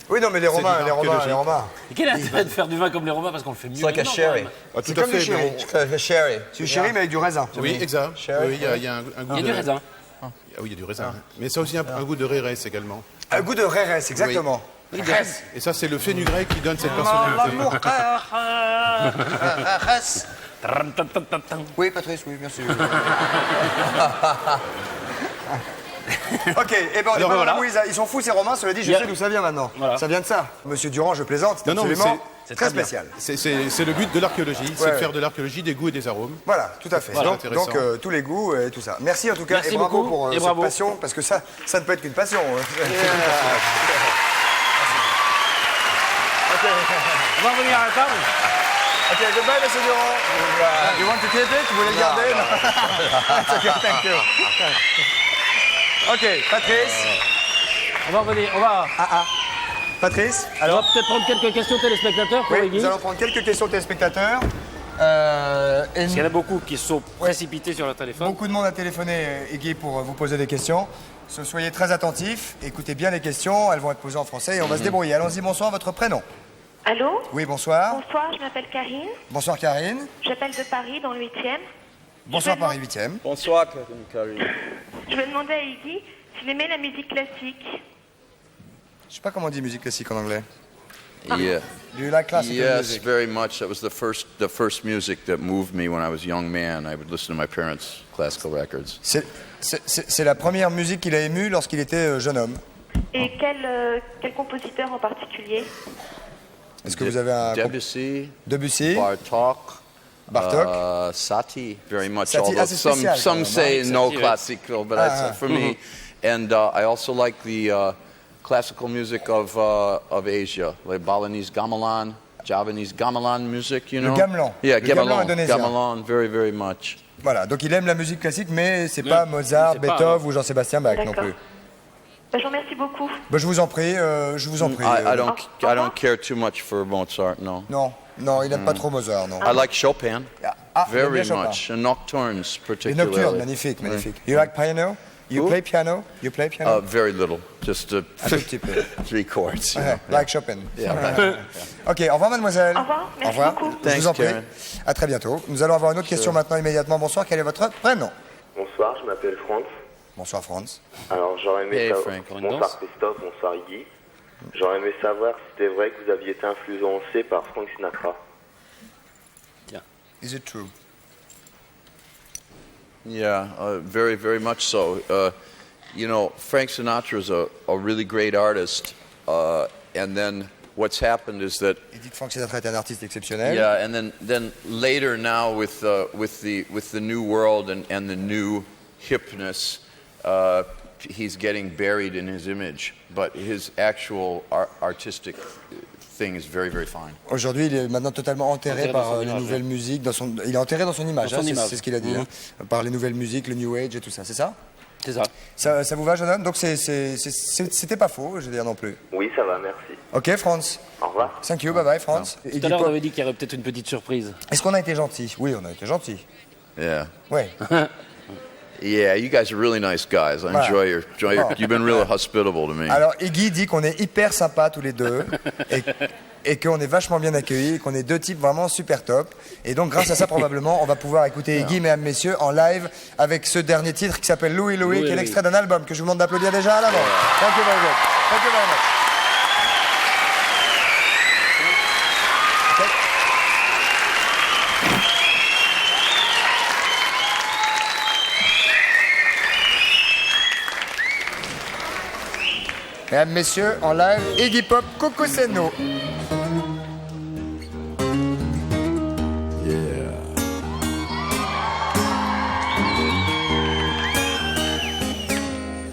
Speaker 1: Oui, non, mais les Romains,
Speaker 5: du
Speaker 1: les
Speaker 5: vin
Speaker 1: Romains, les
Speaker 5: archéologique.
Speaker 1: Romains.
Speaker 3: Et quel intérêt de faire du vin comme les Romains parce qu'on le fait mieux
Speaker 2: It's like a
Speaker 3: maintenant,
Speaker 2: sherry.
Speaker 3: quand même.
Speaker 5: Ah, tout
Speaker 1: C'est
Speaker 5: à
Speaker 1: comme du
Speaker 5: fait.
Speaker 1: sherry.
Speaker 5: mais
Speaker 2: It's like a sherry.
Speaker 1: C'est du sherry, mais avec du raisin.
Speaker 5: oui, exact.
Speaker 1: Sherry.
Speaker 5: Oui, il y a un goût
Speaker 3: Il y a
Speaker 5: de...
Speaker 3: du raisin.
Speaker 5: Ah oui, il y a du raisin. Mais ça aussi un goût de rérès également.
Speaker 1: Un goût de rérès, exactement. Rérès.
Speaker 5: Et ça, c'est le fenugrec qui donne cette personnalité.
Speaker 1: Rérès.
Speaker 3: Tan-tan-tan-tan.
Speaker 1: Oui, Patrice, oui, bien sûr. Ok, et ben on est
Speaker 5: Alors,
Speaker 1: pas dans
Speaker 5: voilà.
Speaker 1: la mouise, ils sont fous ces Romains, cela dit, je
Speaker 3: Yeah.
Speaker 1: sais d'où ça vient maintenant.
Speaker 3: Voilà.
Speaker 1: Ça vient de ça. Monsieur Durand, je plaisante, c'est
Speaker 5: Non, non, mais
Speaker 1: absolument
Speaker 3: c'est
Speaker 1: très
Speaker 3: très bien.
Speaker 1: spécial.
Speaker 5: C'est le but de l'archéologie, c'est
Speaker 1: Ouais.
Speaker 5: de faire de l'archéologie des goûts et des arômes.
Speaker 1: Voilà, tout à fait.
Speaker 5: Voilà,
Speaker 1: donc
Speaker 5: intéressant.
Speaker 1: tous les goûts et tout ça. Merci en tout cas
Speaker 3: Merci
Speaker 1: et bravo
Speaker 3: beaucoup,
Speaker 1: pour
Speaker 3: et
Speaker 1: cette
Speaker 3: bravo.
Speaker 1: passion, parce que ça ne peut être qu'une passion.
Speaker 3: On va revenir à la table.
Speaker 1: Ok, goodbye, monsieur Durand. You want to keep it? Vous voulez le garder? It's okay, thank you. Ok, Patrice.
Speaker 3: On va revenir. On va
Speaker 1: Patrice,
Speaker 3: on va peut-être prendre quelques questions téléspectateurs pour
Speaker 1: oui,
Speaker 3: Guy.
Speaker 1: nous allons prendre quelques questions téléspectateurs. Et
Speaker 3: Parce qu'il y en a beaucoup qui se sont précipités sur leur téléphone.
Speaker 1: beaucoup de monde a téléphoné, Guy, pour vous poser des questions. Soyez très attentifs, écoutez bien les questions, elles vont être posées en français et on va se débrouiller. Allons-y, bonsoir, votre prénom.
Speaker 6: Allô?
Speaker 1: Oui, bonsoir.
Speaker 6: Bonsoir, je m'appelle Karine.
Speaker 1: Bonsoir, Karine.
Speaker 6: J'appelle de Paris, dans le 8e.
Speaker 1: Bonsoir,
Speaker 6: Je me
Speaker 1: Paris 8e.
Speaker 2: Bonsoir, Karine.
Speaker 6: Je me demandais à Iggy s'il aimait la musique classique.
Speaker 1: Je sais pas comment on dit musique classique en anglais.
Speaker 2: Yeah.
Speaker 1: Do you like classical
Speaker 2: Yes,
Speaker 1: music?
Speaker 2: very much. That was the first music that moved me when I was a young man. I would listen to my parents' classical records.
Speaker 1: C'est la première musique qu'il a émue lorsqu'il était jeune homme.
Speaker 6: Et quel compositeur en particulier?
Speaker 1: Est-ce que vous avez un...
Speaker 2: Debussy,
Speaker 1: Debussy,
Speaker 2: Bartók,
Speaker 1: Bartók.
Speaker 2: Satie, very much.
Speaker 1: Satie,
Speaker 2: Although
Speaker 1: c'est spécial, quand
Speaker 2: some
Speaker 1: même,
Speaker 2: say
Speaker 3: hein.
Speaker 2: no
Speaker 3: Satie, oui.
Speaker 2: classical, but for me, and I also like the classical music of Asia, like Balinese gamelan, Javanese gamelan music. You know,
Speaker 1: gamelan.
Speaker 2: Yeah,
Speaker 1: Le gamelan
Speaker 2: gamelan,
Speaker 1: indonésien.
Speaker 2: gamelan, very, very much.
Speaker 1: Voilà, donc il aime la musique classique, mais c'est pas Mozart,
Speaker 3: c'est pas,
Speaker 1: Beethoven ou Jean-Sébastien Bach non
Speaker 6: D'accord.
Speaker 1: plus.
Speaker 6: Je vous remercie beaucoup.
Speaker 1: Ben, je vous en prie, je vous en prie.
Speaker 2: I
Speaker 6: Au
Speaker 2: don't
Speaker 6: revoir.
Speaker 2: care too much for Mozart. No,
Speaker 1: Non, il n'aime pas trop Mozart, non.
Speaker 2: I like Chopin
Speaker 1: Ah, il aime bien
Speaker 2: very
Speaker 1: Chopin.
Speaker 2: much, and nocturnes
Speaker 1: Les
Speaker 2: particularly.
Speaker 1: nocturnes, magnifique, magnifique. You like piano? You play piano? You play piano?
Speaker 2: Very little, just
Speaker 1: Un tout petit peu.
Speaker 2: 3 chords. you
Speaker 1: Ouais,
Speaker 2: know.
Speaker 1: like Chopin.
Speaker 2: Yeah.
Speaker 1: Ok, au revoir mademoiselle.
Speaker 6: Au revoir, merci
Speaker 1: Au revoir.
Speaker 6: beaucoup.
Speaker 1: Je vous en
Speaker 2: Thanks,
Speaker 1: prie.
Speaker 2: Karen.
Speaker 1: À très bientôt. Nous allons avoir une autre question maintenant immédiatement. Bonsoir, quel est votre prénom?
Speaker 7: Bonsoir, je m'appelle Franz.
Speaker 1: Bonsoir Franz.
Speaker 7: Alors j'aurais aimé
Speaker 2: Hey,
Speaker 7: savoir...
Speaker 2: Frank.
Speaker 7: Bonsoir Christophe, bonsoir Iggy. J'aurais aimé savoir si c'était vrai que vous aviez été influencé par Frank Sinatra.
Speaker 1: Is it true?
Speaker 2: Yeah, very, very much so. You know, Frank Sinatra is a really great artist, and then what's happened is that
Speaker 1: Il dit que Frank Sinatra est un artiste exceptionnel.
Speaker 2: yeah, and then later now with the new world and the new hipness, he's getting buried in his image, but his actual artistic thing is very, very fine.
Speaker 1: Aujourd'hui, il est maintenant totalement enterré
Speaker 3: Enterré
Speaker 1: par
Speaker 3: dans son
Speaker 1: les
Speaker 3: image,
Speaker 1: nouvelles musiques. Il est enterré dans son image,
Speaker 3: Dans son
Speaker 1: hein,
Speaker 3: image.
Speaker 1: c'est ce qu'il a dit. Hein, par les nouvelles musiques, le New Age et tout ça, c'est ça?
Speaker 3: C'est ça.
Speaker 1: Ça vous va, jeune homme? Donc c'était pas faux, je veux dire non plus.
Speaker 7: Oui, ça va, merci.
Speaker 1: Ok, Franz.
Speaker 7: Au revoir.
Speaker 1: Thank you, bye bye, Franz.
Speaker 3: Tout à l'heure, on avait dit qu'il y aurait peut-être une petite surprise.
Speaker 1: Est-ce qu'on a été gentil? Oui, on a été gentil.
Speaker 2: Yeah.
Speaker 1: Ouais.
Speaker 2: Yeah, you guys are really nice guys. I
Speaker 1: Voilà.
Speaker 2: enjoy your you've been really hospitable to me.
Speaker 1: Alors Iggy dit qu'on est hyper sympas tous les deux et qu'on est vachement bien accueillis, et qu'on est deux types vraiment super top. Et donc grâce à ça probablement on va pouvoir écouter Iggy, mesdames, messieurs, en live avec ce dernier titre qui s'appelle Louie Louie, qui est l'extrait d'un album que je vous demande d'applaudir déjà à l'avant. Thank you very much. Thank you very much. Mesdames, messieurs, en live, Iggy Pop, Coco Seno.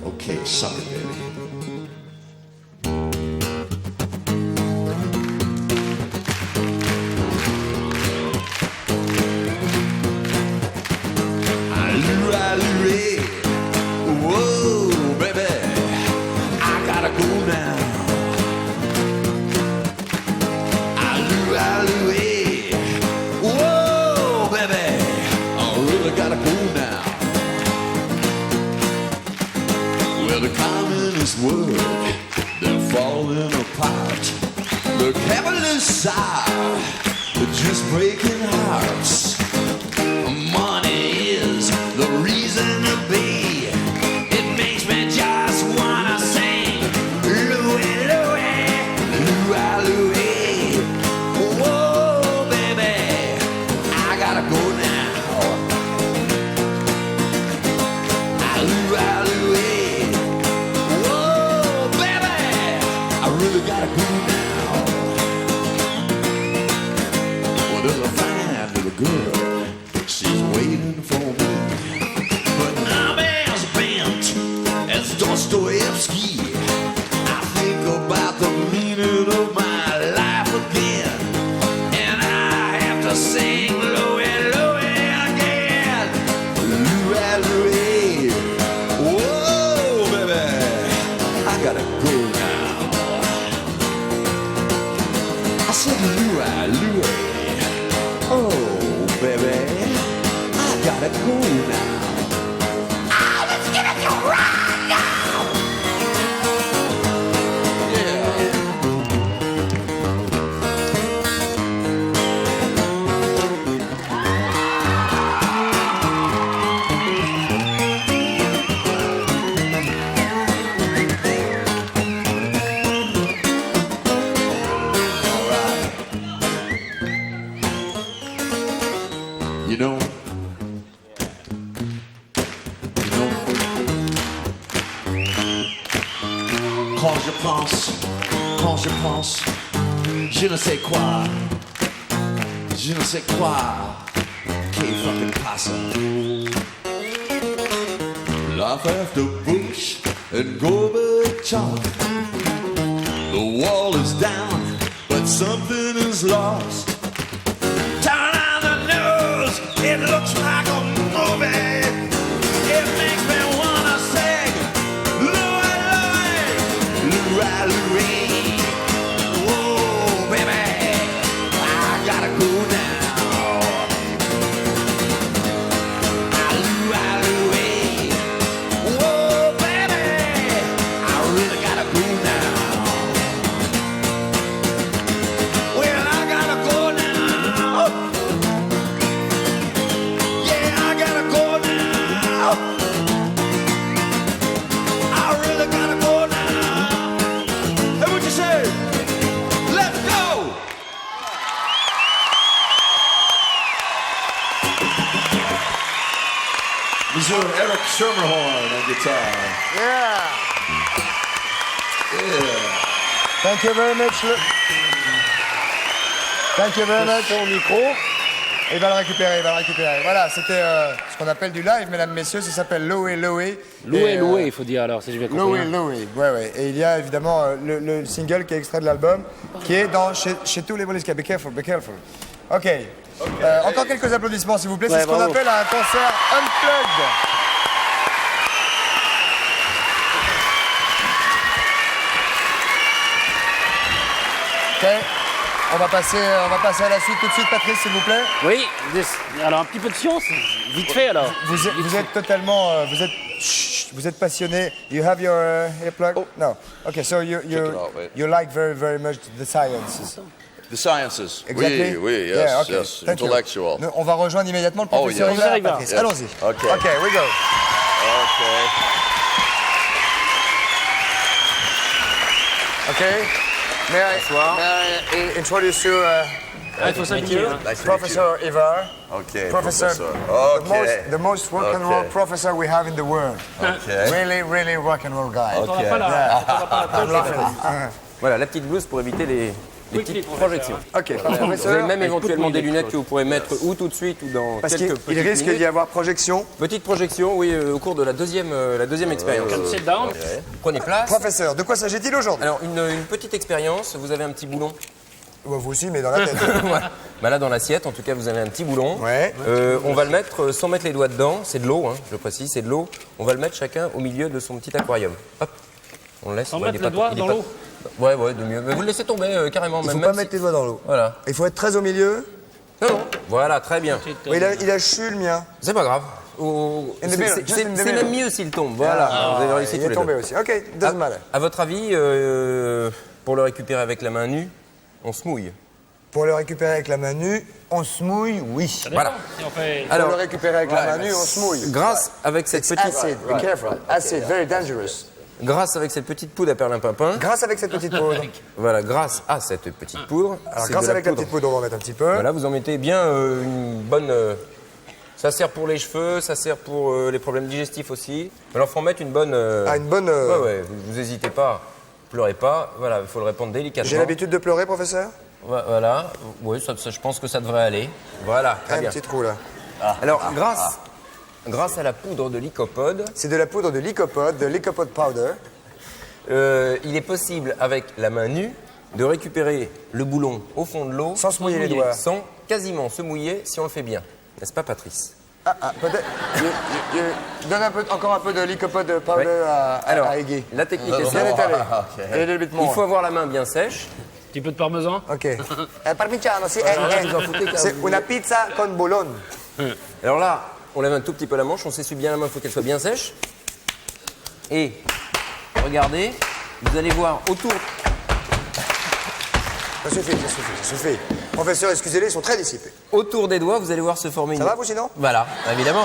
Speaker 8: Okay, suck it, baby. Allure, whoa, baby, I gotta go now. Allure, whoa, baby, I really gotta go now. Well, the communist world, they're falling apart. The capitalist side, they're just breaking hearts. Money is the reason to be. It makes me just wanna sing. Louie, Louie, Louie, Louie. Whoa, baby, I gotta go now. Louie, Louie. Whoa, baby, I really gotta go now. Well, there's a fine little girl, she's waiting for me. But I'm as bent as Dostoevsky. I think about the meaning of my life again, and I have to sing Louie, Louie again. Louie, Louie. Whoa, baby, I gotta go now. I said Louie, Louie. Oh, baby, I gotta go now. Oh, let's get it to run now. Yeah. All right. You know, quand je pense, je ne sais quoi, qui fucking passa. Life after Bush and Gorbachev, the wall is down, but something is lost. Turn on the news, it looks like a movie. It makes me wanna sing Louie, Louie, Louie, Louie. Whoa, baby, I gotta go now. Louie, Louie. Whoa, baby, I really gotta go now. Well, I gotta go now. Yeah, I gotta go now. I really gotta go now. Hey, what you say? Let's go! Monsieur Eric Schermerhorn on guitar.
Speaker 1: Yeah. Thank you very much. Thank you very much. Au micro. Et il va le récupérer, Voilà, c'était ce qu'on appelle du live, mesdames, messieurs. Ça s'appelle Louie, Louie.
Speaker 3: Louie, Louie, il faut dire alors, si je vais comprendre.
Speaker 1: Louie, Louie. Ouais. Et il y a évidemment le single qui est extrait de l'album, qui est chez tous les Bolisca. Be careful, be careful. Ok. Encore quelques applaudissements, s'il vous plaît. C'est ce qu'on appelle un concert unplugged. Ok. on va passer à la suite tout de suite, Patrice, s'il vous plaît.
Speaker 3: Oui, alors un petit peu de science, vite fait alors.
Speaker 1: Vous êtes totalement, vous êtes passionné. You have your earplug? No. Okay, so you like very very much the sciences.
Speaker 2: The sciences.
Speaker 1: Exactly.
Speaker 2: Oui, yes,
Speaker 1: Yeah, okay.
Speaker 2: yes.
Speaker 1: Thank you.
Speaker 2: Intellectual.
Speaker 1: On va rejoindre immédiatement le professeur
Speaker 2: yes.
Speaker 1: Ivar et
Speaker 3: Ivar.
Speaker 1: Patrice.
Speaker 2: Yes.
Speaker 1: Allons-y.
Speaker 2: Okay.
Speaker 1: Okay, we go.
Speaker 2: Okay.
Speaker 1: Okay. May I introduce you,
Speaker 3: Il faut s'habiller. Hein.
Speaker 2: Nice to meet
Speaker 1: Professor Ivar.
Speaker 2: you. Okay,
Speaker 1: Professor.
Speaker 2: Okay.
Speaker 1: The most rock and roll
Speaker 2: Okay.
Speaker 1: professor we have in the world.
Speaker 2: Okay.
Speaker 1: Really, really rock and roll guy.
Speaker 3: On n'a pas la...
Speaker 9: Voilà, la petite blouse pour éviter les petites projections.
Speaker 1: Ok,
Speaker 9: Vous avez
Speaker 1: professeur.
Speaker 9: même éventuellement des lunettes que vous pourrez mettre ou tout de suite ou dans
Speaker 1: Parce
Speaker 9: quelques
Speaker 1: qu'il
Speaker 9: petites
Speaker 1: risque
Speaker 9: minutes.
Speaker 1: d'y avoir projection.
Speaker 9: Petite projection, oui, au cours de la deuxième expérience.
Speaker 3: Sit down.
Speaker 9: Prenez place.
Speaker 1: Professeur, de quoi s'agit-il aujourd'hui?
Speaker 9: Alors, une petite expérience, vous avez un petit boulon.
Speaker 1: Vous aussi, mais dans la tête.
Speaker 9: Voilà. Bah là, dans l'assiette, en tout cas, vous avez un petit boulon.
Speaker 1: Ouais.
Speaker 9: On va le mettre sans mettre les doigts dedans. C'est de l'eau, hein, je précise, c'est de l'eau. On va le mettre chacun au milieu de son petit aquarium. Hop. On le laisse.
Speaker 3: Sans
Speaker 9: Ouais, il
Speaker 3: mettre
Speaker 9: est
Speaker 3: les
Speaker 9: pas-
Speaker 3: doigts
Speaker 9: il est
Speaker 3: dans
Speaker 9: pas-
Speaker 3: l'eau.
Speaker 9: Ouais, de mieux. Mais vous le laissez tomber carrément.
Speaker 1: Il ne
Speaker 9: même
Speaker 1: faut pas
Speaker 9: si-
Speaker 1: mettre les doigts dans l'eau.
Speaker 9: Voilà.
Speaker 1: Il faut être très au milieu.
Speaker 9: Non. Voilà, très bien.
Speaker 1: Oui, il a chu le mien.
Speaker 9: C'est pas grave.
Speaker 1: In the middle, just in the
Speaker 9: C'est
Speaker 1: middle.
Speaker 9: même mieux s'il tombe. Voilà, vous avez réussi
Speaker 1: Il
Speaker 9: tous
Speaker 1: est
Speaker 9: les
Speaker 1: tombé
Speaker 9: deux.
Speaker 1: aussi. Ok, doesn't matter.
Speaker 9: À votre avis, pour le récupérer avec la main nue, on se mouille.
Speaker 1: Pour le récupérer avec la main nue, on se mouille, oui.
Speaker 9: Voilà.
Speaker 3: Si on fait...
Speaker 1: Pour le récupérer avec la main nue, on se mouille.
Speaker 9: Grâce avec cette petite,
Speaker 1: Acid, be careful. Acid, very dangerous.
Speaker 9: grâce avec cette petite poudre à perlimpinpin,
Speaker 1: Grâce avec cette petite poudre.
Speaker 9: voilà, grâce à cette petite poudre,
Speaker 1: Alors,
Speaker 9: c'est
Speaker 1: grâce
Speaker 9: de la
Speaker 1: avec la
Speaker 9: poudre.
Speaker 1: petite poudre, on va mettre un petit peu.
Speaker 9: Voilà, vous en mettez bien une bonne. Ça sert pour les cheveux, ça sert pour les problèmes digestifs aussi. Alors, faut en mettre une bonne.
Speaker 1: Ah, une bonne.
Speaker 9: Ouais, vous hésitez pas, pleurez pas. Voilà, il faut le répandre délicatement.
Speaker 1: J'ai l'habitude de pleurer, professeur?
Speaker 9: Voilà, oui, ça, je pense que ça devrait aller. Voilà, très
Speaker 1: Un
Speaker 9: bien.
Speaker 1: petit trou là.
Speaker 9: Alors, grâce à la poudre de lycopode,
Speaker 1: C'est de la poudre de lycopode, de lycopode powder.
Speaker 9: il est possible, avec la main nue, de récupérer le boulon au fond de l'eau.
Speaker 1: Sans se mouiller les doigts.
Speaker 9: Sans quasiment se mouiller si on le fait bien. N'est-ce pas, Patrice?
Speaker 1: Peut-être. Donne encore un peu de lycopode powder
Speaker 9: Ouais. Alors,
Speaker 1: à Iggy.
Speaker 9: la technique est
Speaker 1: Bien
Speaker 9: simple.
Speaker 1: étalé. A little bit
Speaker 9: Il
Speaker 1: more.
Speaker 9: faut avoir la main bien sèche.
Speaker 3: Un petit peu de parmesan.
Speaker 1: Ok. Parmigiano, sì, c'est una pizza con bologna.
Speaker 9: Alors là, on lève un tout petit peu la manche, on s'essuie bien la main, il faut qu'elle soit bien sèche. Et regardez, vous allez voir autour.
Speaker 1: Ça suffit. Professeur, excusez-les, ils sont très dissipés.
Speaker 9: Autour des doigts, vous allez voir se former
Speaker 1: Ça va, vous, sinon?
Speaker 9: Voilà, évidemment.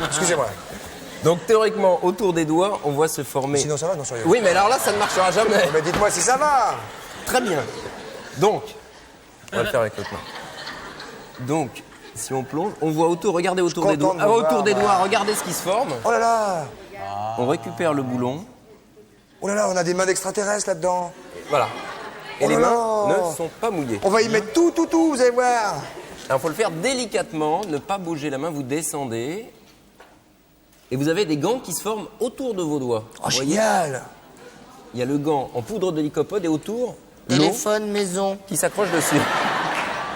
Speaker 1: Excusez-moi.
Speaker 9: Donc théoriquement, autour des doigts, on voit se former.
Speaker 1: Sinon, ça va, non, sérieux.
Speaker 9: Oui, mais alors là, ça ne marchera jamais.
Speaker 1: Mais dites-moi si ça va.
Speaker 9: Très bien. Donc, on va le faire avec l'autre main. Donc, si on plonge, on voit autour, regardez autour
Speaker 1: Je suis
Speaker 9: des doigts.
Speaker 1: content de vous
Speaker 9: Autour
Speaker 1: voir,
Speaker 9: des
Speaker 1: moi.
Speaker 9: doigts, regardez ce qui se forme.
Speaker 1: Oh là là.
Speaker 9: On récupère le boulon.
Speaker 1: Oh là là, on a des mains d'extraterrestres là-dedans.
Speaker 9: Voilà. Et
Speaker 1: Oh
Speaker 9: les
Speaker 1: là
Speaker 9: mains
Speaker 1: là.
Speaker 9: ne sont pas mouillées.
Speaker 1: On va y mettre tout, vous allez voir.
Speaker 9: Alors, il faut le faire délicatement, ne pas bouger la main, vous descendez. Et vous avez des gants qui se forment autour de vos doigts.
Speaker 1: Oh,
Speaker 9: Vous voyez,
Speaker 1: génial.
Speaker 9: il y a le gant en poudre de lycopode et autour, l'eau
Speaker 1: Téléphone maison.
Speaker 9: qui s'accroche dessus.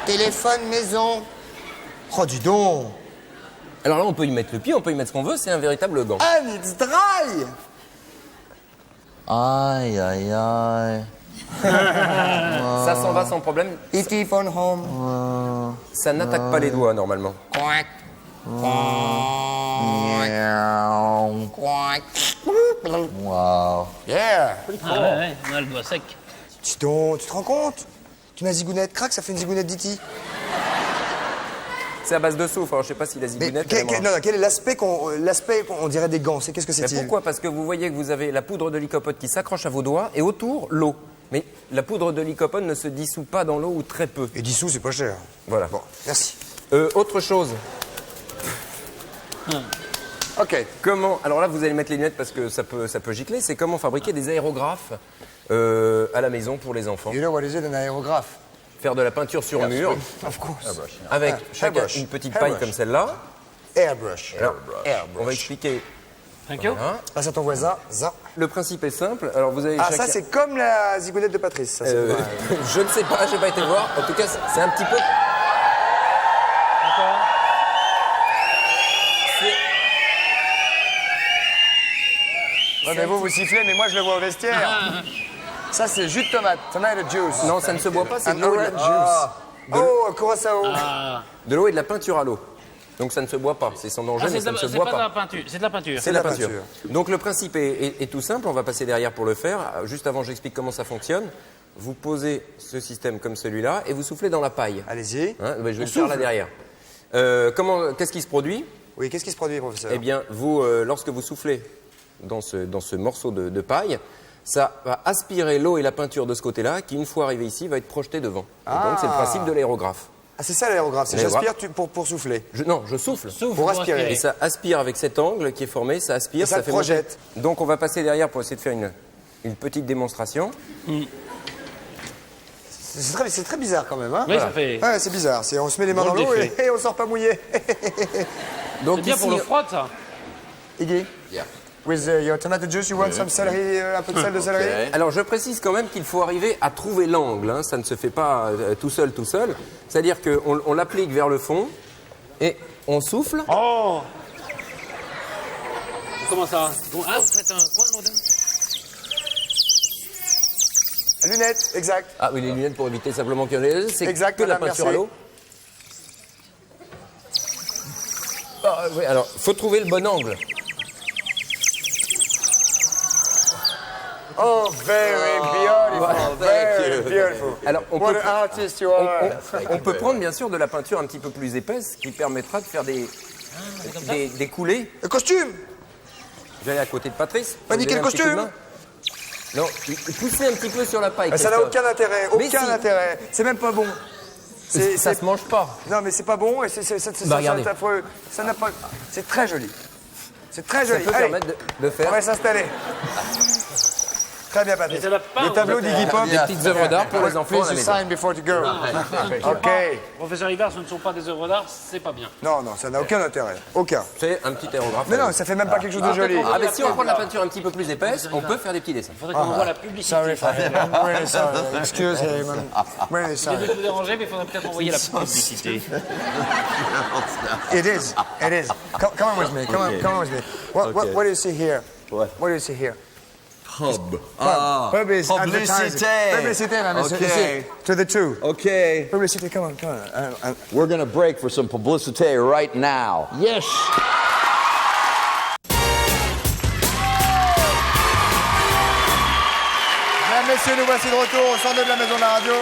Speaker 1: Téléphone maison. Oh, dis donc.
Speaker 9: Alors là, on peut y mettre le pied, on peut y mettre ce qu'on veut, c'est un véritable gant.
Speaker 1: And it's dry.
Speaker 10: Aïe, aïe, aïe.
Speaker 9: Ça s'en va sans problème.
Speaker 1: E.T. phone home.
Speaker 9: Ça n'attaque pas les doigts normalement.
Speaker 10: Wow.
Speaker 1: Yeah.
Speaker 3: Ah ouais, on a le doigt sec.
Speaker 1: Dis donc, tu te rends compte? Tu mets une zigounette, crac, ça fait une zigounette d'E.T.
Speaker 9: C'est à base de souffle, alors je sais pas si la
Speaker 1: Mais
Speaker 9: zigounette...
Speaker 1: quel est l'aspect qu'on dirait des gants? Qu'est-ce que
Speaker 9: Mais
Speaker 1: c'est-il?
Speaker 9: pourquoi? Parce que vous voyez que vous avez la poudre de lycopode qui s'accroche à vos doigts et autour, l'eau. Mais la poudre de lycopode ne se dissout pas dans l'eau ou très peu.
Speaker 1: Et dissous, c'est pas cher.
Speaker 9: Voilà.
Speaker 1: Bon, merci.
Speaker 9: Autre chose.
Speaker 1: Ok.
Speaker 9: Comment... Alors là, vous allez mettre les lunettes parce que ça peut gicler. C'est comment fabriquer des aérographes à la maison pour les enfants.
Speaker 1: You know what is it, un aérographe?
Speaker 9: Faire de la peinture sur mur
Speaker 1: Of course.
Speaker 9: avec chacun
Speaker 1: airbrush.
Speaker 9: une petite paille comme celle-là.
Speaker 1: Airbrush.
Speaker 9: Alors, on va expliquer.
Speaker 3: Thank you.
Speaker 9: Voilà.
Speaker 1: Passe à ton voisin. Ça.
Speaker 9: Le principe est simple. Alors vous avez
Speaker 1: Ah,
Speaker 9: chacun...
Speaker 1: ça, c'est comme la zigounette de Patrice. Ça, c'est pas-
Speaker 9: je ne sais pas, j'ai pas été voir. En tout cas, c'est un petit peu.
Speaker 1: Ouais, mais vous sifflez, mais moi, je le vois au vestiaire. Ça, c'est jus de tomate. Tomato juice.
Speaker 9: Non, ça ne se boit pas, c'est
Speaker 1: Un
Speaker 9: de l'eau et
Speaker 1: orange
Speaker 9: de
Speaker 1: juice. Oh, curaçao.
Speaker 9: de l'eau et de la peinture à l'eau. Donc ça ne se boit pas. C'est sans danger, mais ça ne se boit
Speaker 3: pas de
Speaker 9: pas.
Speaker 3: la peinture, c'est de la peinture.
Speaker 9: C'est de la peinture. Donc le principe est tout simple. On va passer derrière pour le faire. Juste avant, j'explique comment ça fonctionne. Vous posez ce système comme celui-là et vous soufflez dans la paille.
Speaker 1: Allez-y.
Speaker 9: Hein, je vais le faire là derrière. Qu'est-ce qui se produit?
Speaker 1: Oui, qu'est-ce qui se produit, professeur?
Speaker 9: Eh bien, lorsque vous soufflez dans ce morceau de paille, ça va aspirer l'eau et la peinture de ce côté-là, qui, une fois arrivé ici, va être projeté devant. Et donc, c'est le principe de l'aérographe.
Speaker 1: Ah, c'est ça l'aérographe, c'est j'aspire pour souffler.
Speaker 9: Non, je souffle.
Speaker 1: Pour aspirer.
Speaker 9: Et ça aspire avec cet angle qui est formé, ça aspire,
Speaker 1: Et ça
Speaker 9: fait
Speaker 1: projette.
Speaker 9: monter. Donc, on va passer derrière pour essayer de faire une petite démonstration.
Speaker 1: C'est très bizarre quand même, hein?
Speaker 3: Oui, ça fait.
Speaker 1: Ouais, c'est bizarre. On se met les mains dans
Speaker 3: Drôle
Speaker 1: l'eau
Speaker 3: d'effet.
Speaker 1: et on sort pas mouillé.
Speaker 9: Donc,
Speaker 3: C'est bien pour
Speaker 9: ici,
Speaker 3: le froid, ça.
Speaker 1: Iggy?
Speaker 2: Yeah.
Speaker 1: With your tomato juice, you want some celery, un peu de sel de céleri?
Speaker 9: Alors, je précise quand même qu'il faut arriver à trouver l'angle. Hein. Ça ne se fait pas tout seul. C'est-à-dire qu'on l'applique vers le fond et on souffle.
Speaker 3: Oh. Comment ça? Ah, vous faites un coin, Rodin?
Speaker 1: Lunettes, exact.
Speaker 9: Ah oui, les lunettes pour éviter simplement qu'il y en ait. C'est
Speaker 1: Exact,
Speaker 9: que la
Speaker 1: madame,
Speaker 9: peinture
Speaker 1: merci.
Speaker 9: à l'eau. Ah, oui, alors, faut trouver le bon angle.
Speaker 1: Oh, very beautiful, very beautiful.
Speaker 9: Alors,
Speaker 1: What an artist you are.
Speaker 9: on peut prendre bien sûr de la peinture un petit peu plus épaisse qui permettra de faire des coulées.
Speaker 1: Le costume.
Speaker 9: J'allais à côté de Patrice.
Speaker 1: Paniquer le
Speaker 9: Vous donnez un petit
Speaker 1: costume.
Speaker 9: coup de main. Non, poussez un petit peu sur la paille.
Speaker 1: Ça n'a
Speaker 9: Christophe.
Speaker 1: aucun intérêt,
Speaker 9: Mais
Speaker 1: aucun
Speaker 9: si.
Speaker 1: intérêt. C'est même pas bon.
Speaker 9: Ça se mange pas.
Speaker 1: Non, mais c'est pas bon et
Speaker 9: regardez.
Speaker 1: ça n'a pas. C'est très joli. C'est très joli.
Speaker 9: Ça peut
Speaker 1: Allez,
Speaker 9: permettre de
Speaker 1: on
Speaker 9: faire
Speaker 1: va s'installer. Très bien, Patrice.
Speaker 3: Mais ça n'a pas-
Speaker 1: Le tableau d'Iggy Pop.
Speaker 9: des petites œuvres d'art pour les enfants à la
Speaker 1: Please
Speaker 9: maison.
Speaker 1: sign before to go. Ok.
Speaker 3: Professeur Rivard, ce ne sont pas des œuvres d'art, c'est pas bien.
Speaker 1: Non, ça n'a aucun intérêt. Aucun.
Speaker 9: C'est un petit aérographe.
Speaker 1: Mais non, ça fait même pas quelque chose de joli.
Speaker 9: Ah, mais si on prend de la peinture un petit peu plus épaisse, on peut faire des petits dessins.
Speaker 3: Il faudrait qu'on voit la publicité.
Speaker 1: Sorry for him. I'm really sorry. Excuse him. I'm really
Speaker 3: Je
Speaker 1: sorry.
Speaker 3: vais vous déranger, mais il faudrait peut-être envoyer la publicité.
Speaker 1: It is. It is. Come on with me. Come on with me. What do you see here? What do you see here?
Speaker 10: Hub.
Speaker 1: Pub is
Speaker 10: publicité.
Speaker 1: advertising. Publicité, man.
Speaker 10: Okay.
Speaker 1: Ici, to the two.
Speaker 10: Okay.
Speaker 1: Publicité, come on.
Speaker 10: We're going to break for some publicity right now.
Speaker 3: Yes.
Speaker 1: Mesdames, messieurs, nous voici de retour au centre de la Maison de la Radio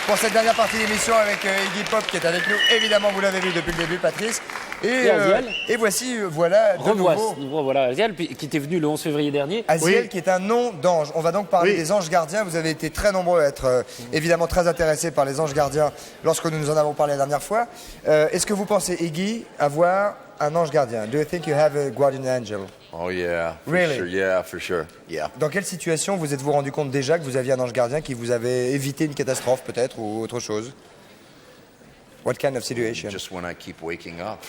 Speaker 1: pour cette dernière partie d'émission avec Iggy Pop qui est avec nous. Évidemment, vous l'avez vu depuis le début, Patrice. Et
Speaker 3: Aziel.
Speaker 1: voici, voilà, de nouveau,
Speaker 3: Voilà, Aziel, qui était venu le 11 février dernier.
Speaker 1: Aziel,
Speaker 5: Oui.
Speaker 1: qui est un nom d'ange. On va donc parler
Speaker 5: Oui.
Speaker 1: des anges gardiens. Vous avez été très nombreux à être évidemment très intéressés par les anges gardiens lorsque nous en avons parlé la dernière fois. Est-ce que vous pensez, Iggy, avoir un ange gardien? Do you think you have a guardian angel?
Speaker 2: Oh yeah, for
Speaker 1: Really?
Speaker 2: sure. Yeah, for sure. Yeah.
Speaker 1: Dans quelle situation vous êtes-vous rendu compte déjà que vous aviez un ange gardien qui vous avait évité une catastrophe peut-être ou autre chose? What kind of situation?
Speaker 2: Just when I keep waking up,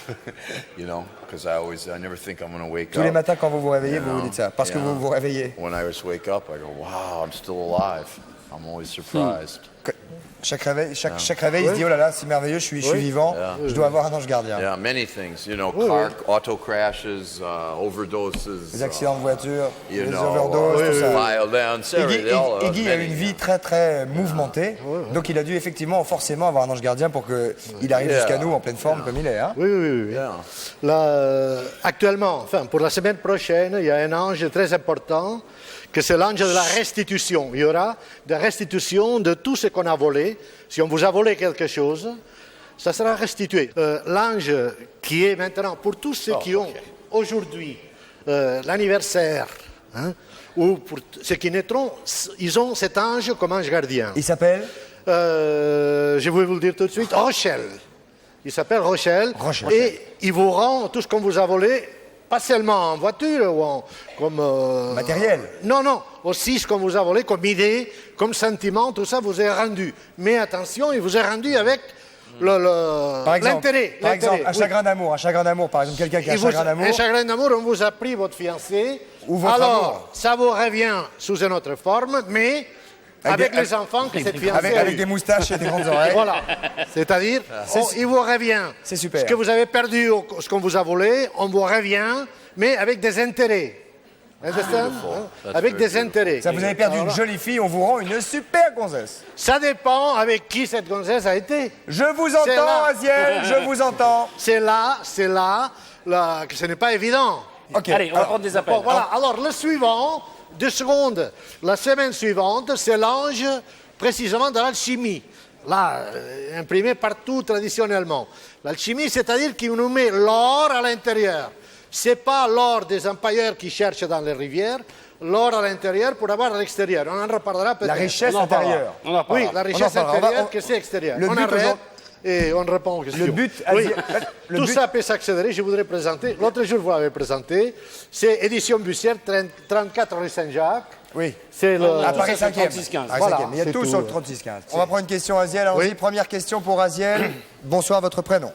Speaker 2: you know, because I never think I'm going to wake
Speaker 1: Tous les
Speaker 2: up.
Speaker 1: matins quand vous vous réveillez,
Speaker 2: You
Speaker 1: vous vous
Speaker 2: know?
Speaker 1: dites ça. Parce que
Speaker 2: Yeah.
Speaker 1: vous vous réveillez.
Speaker 2: When I just wake up, I go, wow, I'm still alive. I'm always surprised.
Speaker 1: Chaque réveil, il se dit, oh là là, c'est merveilleux, je suis vivant, je dois avoir un ange gardien.
Speaker 2: Yeah, many things. You know, auto crashes, overdoses.
Speaker 1: Les accidents de voiture,
Speaker 2: you
Speaker 1: les
Speaker 2: know,
Speaker 1: overdoses, tout ça.
Speaker 2: violence,
Speaker 1: Iggy a une vie très très mouvementée, donc il a dû effectivement forcément avoir un ange gardien pour qu'il arrive jusqu'à nous en pleine forme comme il est. Hein.
Speaker 11: Oui. Là, actuellement, enfin, pour la semaine prochaine, il y a un ange très important, que c'est l'ange de la restitution. Il y aura de restitution de tout ce qu'on a volé. Si on vous a volé quelque chose, ça sera restitué. L'ange qui est maintenant, pour tous ceux qui ont aujourd'hui l'anniversaire, hein, ou pour ceux qui naîtront, ils ont cet ange comme ange gardien.
Speaker 1: Il s'appelle
Speaker 11: Je vais vous le dire tout de suite, Rochelle. Il s'appelle Rochelle. Et il vous rend tout ce qu'on vous a volé, pas seulement en voiture ou comme...
Speaker 1: matériel.
Speaker 11: Non, aussi ce qu'on vous a volé comme idée, comme sentiment, tout ça vous est rendu. Mais attention, il vous est rendu avec l'intérêt.
Speaker 1: Par exemple, un chagrin d'amour, par exemple, quelqu'un qui a un chagrin d'amour.
Speaker 11: Un chagrin d'amour, on vous a pris votre fiancé.
Speaker 1: Ou votre
Speaker 11: alors,
Speaker 1: amour.
Speaker 11: ça vous revient sous une autre forme, mais avec les enfants que cette fiancée a
Speaker 1: avec
Speaker 11: eu.
Speaker 1: des moustaches et des grandes oreilles.
Speaker 11: Voilà. C'est-à-dire, il vous revient.
Speaker 1: C'est super.
Speaker 11: Ce que vous avez perdu, ce qu'on vous a volé, on vous revient, mais avec des intérêts. Understand? Hein? Avec des intérêts.
Speaker 1: Ça, vous avez perdu une jolie fille, on vous rend une super gonzesse.
Speaker 11: Ça dépend avec qui cette gonzesse a été.
Speaker 1: Je vous entends, Aziel, je vous entends.
Speaker 11: C'est là que ce n'est pas évident.
Speaker 1: Ok.
Speaker 3: Allez, on va prendre des appels.
Speaker 11: Bon, voilà. Alors, le suivant, 2 secondes. La semaine suivante, c'est l'ange précisément de l'alchimie. Là, imprimé partout traditionnellement. L'alchimie, c'est-à-dire qu'il nous met l'or à l'intérieur. Ce n'est pas l'or des empailleurs qui cherchent dans les rivières, l'or à l'intérieur pour avoir à l'extérieur. On en reparlera peut-être.
Speaker 1: La richesse intérieure.
Speaker 11: Oui, la richesse intérieure que c'est extérieur.
Speaker 1: Le
Speaker 11: On
Speaker 1: but
Speaker 11: arrête et on répond aux questions.
Speaker 1: Le but,
Speaker 11: oui.
Speaker 1: le
Speaker 11: Tout
Speaker 1: but-
Speaker 11: ça peut s'accélérer. Je voudrais présenter. L'autre jour, vous l'avez présenté. C'est Édition Bussière, 34 rue Saint-Jacques.
Speaker 1: Oui.
Speaker 11: C'est le.
Speaker 1: À Paris
Speaker 3: ça, c'est
Speaker 1: 5e.
Speaker 3: 36-15.
Speaker 11: Voilà,
Speaker 1: Il y a
Speaker 11: c'est
Speaker 1: tout
Speaker 11: tout,
Speaker 1: sur le
Speaker 11: ouais.
Speaker 1: 36-15. On va prendre une question, Aziel. Allons-y.
Speaker 11: Oui.
Speaker 1: Première question pour Aziel. Bonsoir, votre prénom.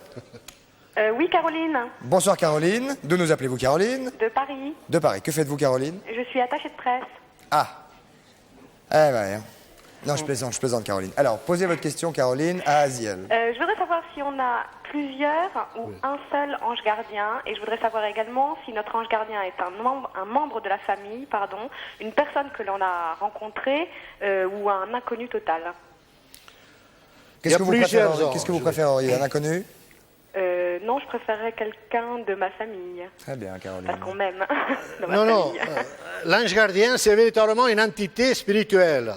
Speaker 6: Oui, Caroline,
Speaker 1: Bonsoir, Caroline. D'où nous appelez-vous, Caroline?
Speaker 6: de Paris.
Speaker 1: De Paris. Que faites-vous, Caroline?
Speaker 6: Je suis attachée de presse.
Speaker 1: Ah. Eh ben. Non, je plaisante, Caroline. Alors, posez votre question, Caroline, à Aziel.
Speaker 6: Je voudrais savoir si on a plusieurs ou un seul ange gardien. Et je voudrais savoir également si notre ange gardien est un membre de la famille, une personne que l'on a rencontrée ou un inconnu total.
Speaker 1: Qu'est-ce que
Speaker 11: plusieurs
Speaker 1: vous préféreriez? Un inconnu?
Speaker 6: Non, je préférerais quelqu'un de ma famille.
Speaker 1: Très bien, Caroline.
Speaker 6: Parce qu'on m'aime dans ma
Speaker 11: Non,
Speaker 6: famille.
Speaker 11: l'ange gardien, c'est véritablement une entité spirituelle.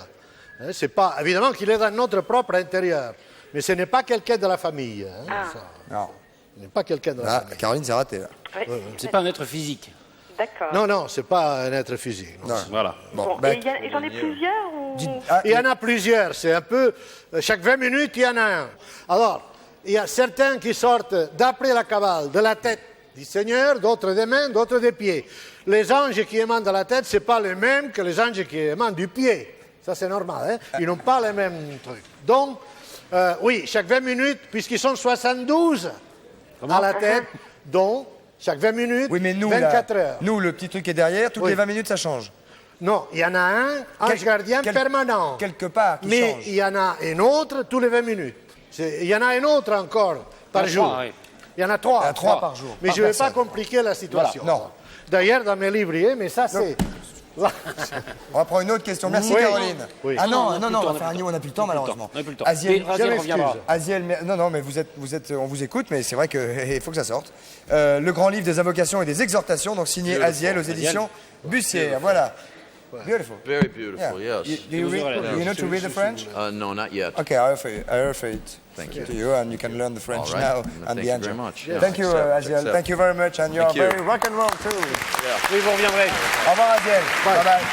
Speaker 11: Hein, c'est pas, évidemment qu'il est dans notre propre intérieur, mais ce n'est pas quelqu'un de la famille. Hein, ça.
Speaker 1: Non.
Speaker 11: Ce n'est pas quelqu'un de la
Speaker 1: Ah,
Speaker 11: famille.
Speaker 1: Caroline, c'est raté, là.
Speaker 6: Ouais.
Speaker 3: C'est pas un être physique.
Speaker 6: D'accord.
Speaker 11: Non, c'est pas un être physique. non.
Speaker 1: Non.
Speaker 3: Voilà.
Speaker 6: Bon,
Speaker 1: bah,
Speaker 6: et j'en ai plusieurs ou...
Speaker 11: Il y en a plusieurs, c'est un peu... Chaque 20 minutes, il y en a un. Alors, il y a certains qui sortent d'après la cabale, de la tête du Seigneur, d'autres des mains, d'autres des pieds. Les anges qui émanent de la tête, ce n'est pas les mêmes que les anges qui émanent du pied. Ça, c'est normal, hein? Ils n'ont pas les mêmes trucs. Donc, oui, chaque 20 minutes, puisqu'ils sont 72 à la tête, donc, chaque 20 minutes,
Speaker 1: Oui, mais nous,
Speaker 11: 24
Speaker 1: là,
Speaker 11: heures.
Speaker 1: nous, le petit truc qui est derrière, toutes
Speaker 11: Oui.
Speaker 1: les 20 minutes, ça change.
Speaker 11: Non, il y en a un, ange gardien permanent.
Speaker 1: Quelque part, qui
Speaker 11: Mais
Speaker 1: change.
Speaker 11: il y en a un autre tous les 20 minutes. Il y en a un autre encore par
Speaker 3: Il y en a
Speaker 11: jour.
Speaker 3: trois, oui.
Speaker 11: Il y en a 3.
Speaker 1: Il y en a 3 par jour,
Speaker 11: Mais
Speaker 1: par
Speaker 11: je ne vais
Speaker 1: personne.
Speaker 11: pas compliquer la situation.
Speaker 1: Voilà, non.
Speaker 11: D'ailleurs, dans mes livriers, mais ça, c'est...
Speaker 1: On va prendre une autre question. Merci,
Speaker 11: Oui.
Speaker 1: Caroline.
Speaker 11: Oui.
Speaker 1: Ah non,
Speaker 3: on a
Speaker 1: non,
Speaker 3: plus
Speaker 1: non,
Speaker 3: le temps,
Speaker 1: on va faire un niveau, on n'a plus le temps, malheureusement.
Speaker 3: On n'a plus le temps.
Speaker 1: Aziel,
Speaker 3: Et Aziel reviendra.
Speaker 1: Aziel, non, mais vous êtes, on vous écoute, mais c'est vrai qu'il faut que ça sorte. Le grand livre des invocations et des exhortations, donc signé Aziel aux éditions Bussière. Voilà. Beautiful.
Speaker 2: Very beautiful, yes.
Speaker 1: Do you know to read the French?
Speaker 2: No, not yet.
Speaker 1: Okay, I offer it
Speaker 2: Thank you.
Speaker 1: to you, and you can learn the French
Speaker 2: All right.
Speaker 1: now
Speaker 2: No,
Speaker 1: and
Speaker 2: thank
Speaker 1: the
Speaker 2: you
Speaker 1: answer.
Speaker 2: very much. Yeah,
Speaker 1: Thank you,
Speaker 2: accept,
Speaker 1: Aziel.
Speaker 2: accept.
Speaker 1: Thank you very much, and you are
Speaker 2: Thank you.
Speaker 1: very rock and roll too.
Speaker 3: Oui, vous reviendrez.
Speaker 1: Au revoir, Aziel. Bye bye.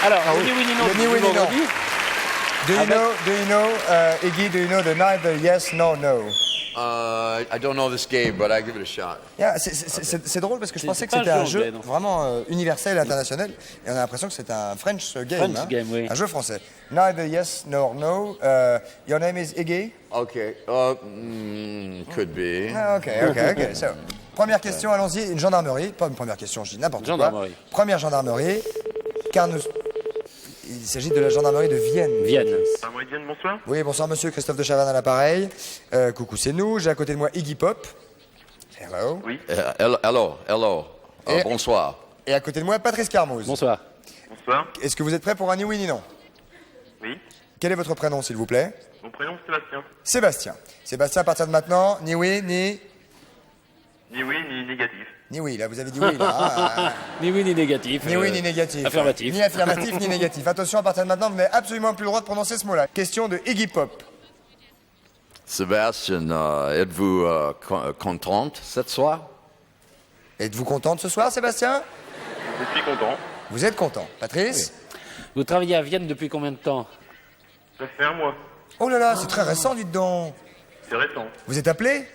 Speaker 3: Alors, oui, oui, non.
Speaker 1: Le ni oui, ni non.
Speaker 3: vendredi.
Speaker 1: Do you know, Iggy, do you know the neither yes nor no?
Speaker 2: I don't know this game, but I give it a shot.
Speaker 1: Yeah, c'est drôle parce que je pensais que
Speaker 3: pas
Speaker 1: c'était
Speaker 3: un
Speaker 1: un
Speaker 3: jeu
Speaker 1: jeu
Speaker 3: anglais, non.
Speaker 1: vraiment universel, international, et on a l'impression que c'est un French game,
Speaker 3: French game, oui.
Speaker 1: un jeu français. Neither yes nor no. Your name is Iggy?
Speaker 2: Okay. Could be.
Speaker 1: Ah, ok. So, première question, allons-y. Une gendarmerie, pas une première question, je dis n'importe quoi.
Speaker 3: Gendarmerie.
Speaker 1: Première gendarmerie, car il s'agit de la gendarmerie de Vienne.
Speaker 3: Vienne.
Speaker 7: Bonsoir.
Speaker 1: Oui, bonsoir monsieur, Christophe de Chavannes à l'appareil. Coucou, c'est nous. J'ai à côté de moi Iggy Pop. Hello.
Speaker 7: Oui.
Speaker 2: Hello.
Speaker 1: Et-
Speaker 2: Bonsoir.
Speaker 1: Et à côté de moi, Patrice Carmouze.
Speaker 3: Bonsoir.
Speaker 7: Bonsoir.
Speaker 1: Est-ce que vous êtes prêt pour un ni oui ni non?
Speaker 7: Oui.
Speaker 1: Quel est votre prénom, s'il vous plaît?
Speaker 7: Mon prénom c'est Sébastien.
Speaker 1: Sébastien. Sébastien, à partir de maintenant, ni oui, ni...
Speaker 7: Ni oui, ni négatif.
Speaker 1: Ni oui, là, vous avez dit oui, là. Ah,
Speaker 3: Ni oui, ni négatif.
Speaker 1: ni oui, ni négatif.
Speaker 3: Affirmatif.
Speaker 1: Ni affirmatif, ni négatif. Attention, à partir de maintenant, vous n'avez absolument plus le droit de prononcer ce mot-là. Question de Iggy Pop.
Speaker 2: Sébastien, êtes-vous contente cette soir?
Speaker 1: Êtes-vous contente ce soir, Sébastien?
Speaker 7: Je suis content.
Speaker 1: Vous êtes content. Patrice?
Speaker 3: Vous travaillez à Vienne depuis combien de temps?
Speaker 7: Ça fait un mois.
Speaker 1: Oh là là, c'est très récent, dites donc.
Speaker 7: C'est récent.
Speaker 1: Vous êtes appelé?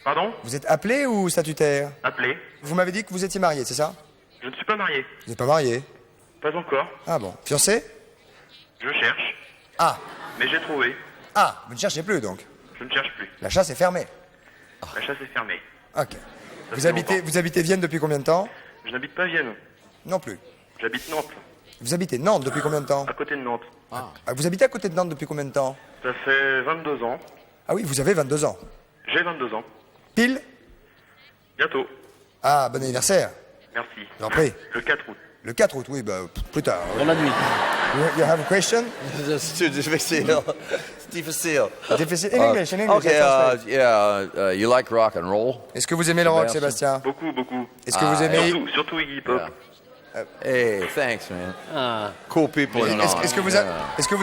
Speaker 7: Pardon?
Speaker 1: Vous êtes appelé ou statutaire?
Speaker 7: Appelé.
Speaker 1: Vous m'avez dit que vous étiez marié, c'est ça?
Speaker 7: Je ne suis pas marié.
Speaker 1: Vous n'êtes pas marié?
Speaker 7: Pas encore.
Speaker 1: Ah bon. Fiancé?
Speaker 7: Je cherche.
Speaker 1: Ah.
Speaker 7: Mais j'ai trouvé.
Speaker 1: Ah, vous ne cherchez plus donc.
Speaker 7: Je ne cherche plus.
Speaker 1: La chasse est fermée.
Speaker 7: La chasse est fermée.
Speaker 1: Ok.
Speaker 7: Ça fait longtemps.
Speaker 1: Vous habitez Vienne depuis combien de temps?
Speaker 7: Je n'habite pas Vienne.
Speaker 1: Non plus.
Speaker 7: J'habite Nantes.
Speaker 1: Vous habitez Nantes depuis combien de temps?
Speaker 7: À côté de Nantes.
Speaker 1: Ah, vous habitez à côté de Nantes depuis combien de temps?
Speaker 7: Ça fait 22 ans.
Speaker 1: Ah oui, vous avez 22 ans.
Speaker 7: J'ai 22 ans.
Speaker 1: Pile?
Speaker 7: Bientôt.
Speaker 1: Ah, bon anniversaire.
Speaker 7: Merci.
Speaker 1: Je vous en prie.
Speaker 7: Le 4 août.
Speaker 1: Le 4 août, oui, bah, plus tard.
Speaker 3: Dans la nuit.
Speaker 1: You have a question?
Speaker 10: It's too difficile. It's difficile.
Speaker 1: Difficile. In English, in English.
Speaker 2: Okay,
Speaker 1: let's translate.
Speaker 2: you like rock and roll?
Speaker 1: Est-ce que vous aimez le rock, Sébastien?
Speaker 7: Beaucoup, beaucoup.
Speaker 1: Est-ce que vous aimez...
Speaker 7: Surtout Iggy Pop.
Speaker 2: Hey, thanks, man.
Speaker 3: Ah.
Speaker 2: Cool people.
Speaker 1: Est-ce que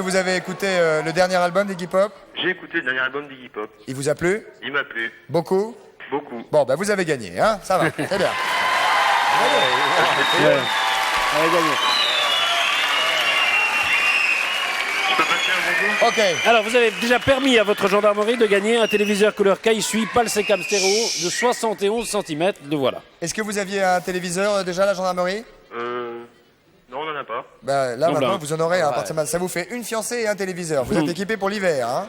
Speaker 1: vous avez écouté le dernier album d'Iggy Pop?
Speaker 7: J'ai écouté le dernier album d'Iggy Pop.
Speaker 1: Il vous a plu?
Speaker 7: Il m'a plu.
Speaker 1: Beaucoup?
Speaker 7: Beaucoup.
Speaker 1: Bon, bah vous avez gagné, hein? Ça va, c'est bien.
Speaker 3: Ouais. Allez, gagné.
Speaker 7: Je peux passer un bonjour?
Speaker 1: Ok.
Speaker 3: Alors, vous avez déjà permis à votre gendarmerie de gagner un téléviseur couleur Kaisui PAL Secam stéréo de 71 cm. Le voilà.
Speaker 1: Est-ce que vous aviez un téléviseur déjà, la gendarmerie?
Speaker 7: Non, on n'en a pas.
Speaker 1: Bah, là,
Speaker 3: Non,
Speaker 1: maintenant,
Speaker 3: là.
Speaker 1: vous en aurez un. À partir de- Ça vous fait une fiancée et un téléviseur. Vous êtes équipé pour l'hiver, hein?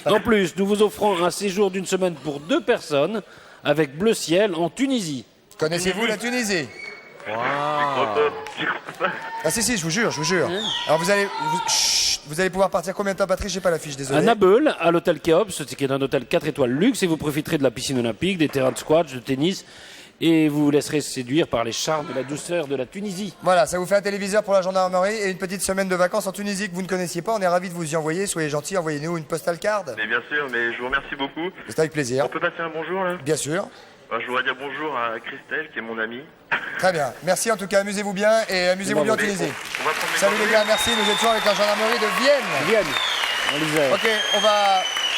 Speaker 3: En plus, nous vous offrons un séjour d'une semaine pour 2 personnes avec Bleu Ciel en Tunisie.
Speaker 1: Connaissez-vous la Tunisie? Ah si, je vous jure. Alors vous allez pouvoir partir combien de temps, Patrick? J'ai pas la fiche, désolé.
Speaker 3: À Nabeul, à l'hôtel Kéops, qui est un hôtel 4 étoiles luxe, et vous profiterez de la piscine olympique, des terrains de squash, de tennis, et vous vous laisserez séduire par les charmes et la douceur de la Tunisie.
Speaker 1: Voilà, ça vous fait un téléviseur pour la gendarmerie et une petite semaine de vacances en Tunisie que vous ne connaissiez pas. On est ravis de vous y envoyer. Soyez gentils, envoyez-nous une postal card.
Speaker 7: Mais bien sûr, mais je vous remercie beaucoup.
Speaker 1: C'est avec plaisir.
Speaker 7: On peut passer un bonjour là?
Speaker 1: Bien sûr.
Speaker 7: Je voudrais dire bonjour à Christelle, qui est mon amie.
Speaker 1: Très bien. Merci en tout cas. Amusez-vous bien et amusez-vous bien en Tunisie.
Speaker 7: On va prendre mes
Speaker 1: Salut les gars, merci. Nous étions avec la gendarmerie de Vienne.
Speaker 3: Vienne, on l'Isère.
Speaker 1: Ok,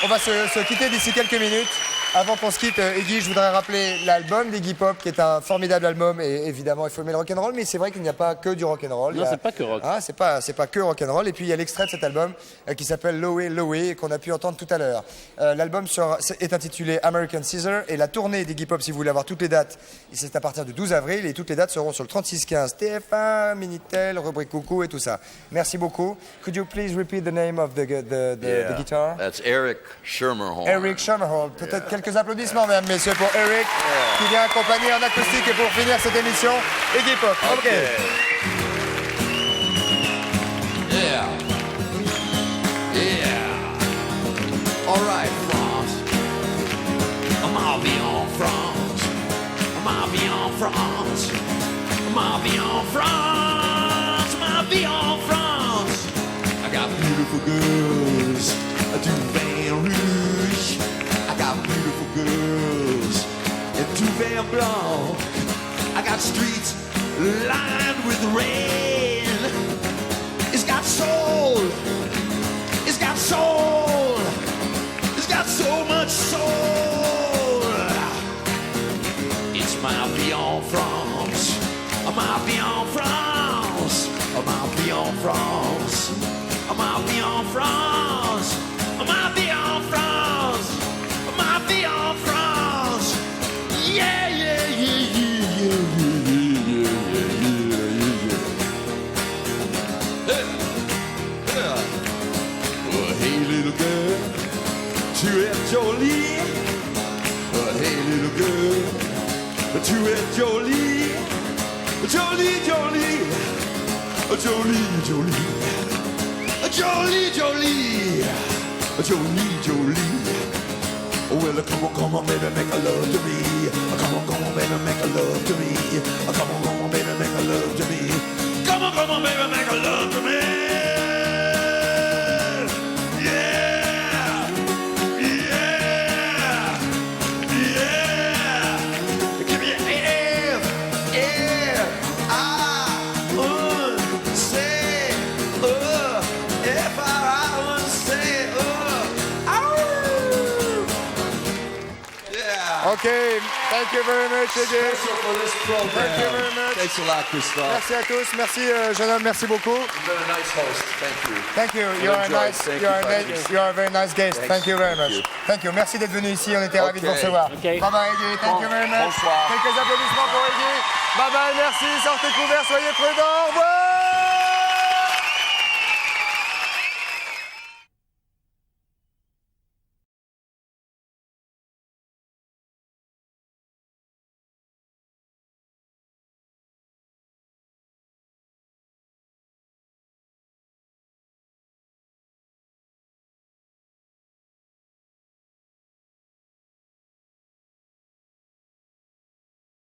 Speaker 1: on va se quitter d'ici quelques minutes. Avant qu'on se quitte, Iggy, je voudrais rappeler l'album d'Iggy Pop, qui est un formidable album. Et évidemment, il faut aimer le rock'n'roll, mais c'est vrai qu'il n'y a pas que du rock'n'roll.
Speaker 3: Non, c'est pas que rock.
Speaker 1: Ah, c'est pas que rock'n'roll. Et puis il y a l'extrait de cet album qui s'appelle Lowe Lowe, qu'on a pu entendre tout à l'heure. L'album est intitulé American Caesar, et la tournée d'Iggy Pop, si vous voulez avoir toutes les dates, c'est à partir du 12 avril, et toutes les dates seront sur le 3615 TF1, Minitel, rubrique coucou et tout ça. Merci beaucoup. Could you please repeat the name of the guitar?
Speaker 2: That's Eric Schermerhorn.
Speaker 1: Eric Schermerhorn. Peut-être quelques applaudissements, mesdames, messieurs, pour Eric, qui vient accompagner en acoustique et pour finir cette émission, Iggy Pop. Ok.
Speaker 8: Yeah. All right, France. Ma vie en France. Ma vie en France. Ma vie en France. Ma vie en France. I got beautiful girls. Du vin rouge. I got beautiful girls. Du vin blanc. I got streets lined with rain. It's got soul. It's got soul. It's got so much soul. It's ma vie en France. Ma vie en France. Ma vie en France. Ma vie en France. Ma vie en France. Ma vie en France. Yeah, yeah, yeah, yeah, yeah, yeah. Oh, hey, little girl, tu es jolie. Oh, hey, little girl, tu es jolie. Jolie, jolie. Jolie, jolie. Jolie, jolie. Jolie, jolie. Well, come on, baby, make a love to me. Come on, baby, make a love to me. Come on, baby, make a love to me. Come on, baby, make a love to me. Yeah, yeah, yeah. Give me an F, I, say, F, I, say,
Speaker 1: Okay, thank you very much, Iggy. Thank you very much.
Speaker 10: Thanks a lot, Christophe.
Speaker 1: Merci à tous, merci jeune homme, merci beaucoup.
Speaker 10: You've been a nice host. Thank you.
Speaker 1: Thank you. You are a
Speaker 10: enjoyed.
Speaker 1: nice,
Speaker 10: Thank
Speaker 1: you are
Speaker 10: you,
Speaker 1: a, you are a very nice guest. Thank you very much. Thank you. Merci d'être venu ici. On était ravis de vous recevoir.
Speaker 3: Okay.
Speaker 1: Bye bye, Iggy. Thank you very much.
Speaker 10: Bonsoir.
Speaker 1: Quelques applaudissements pour Iggy. Bye bye, merci. Sortez couverts, soyez prudents. Au revoir.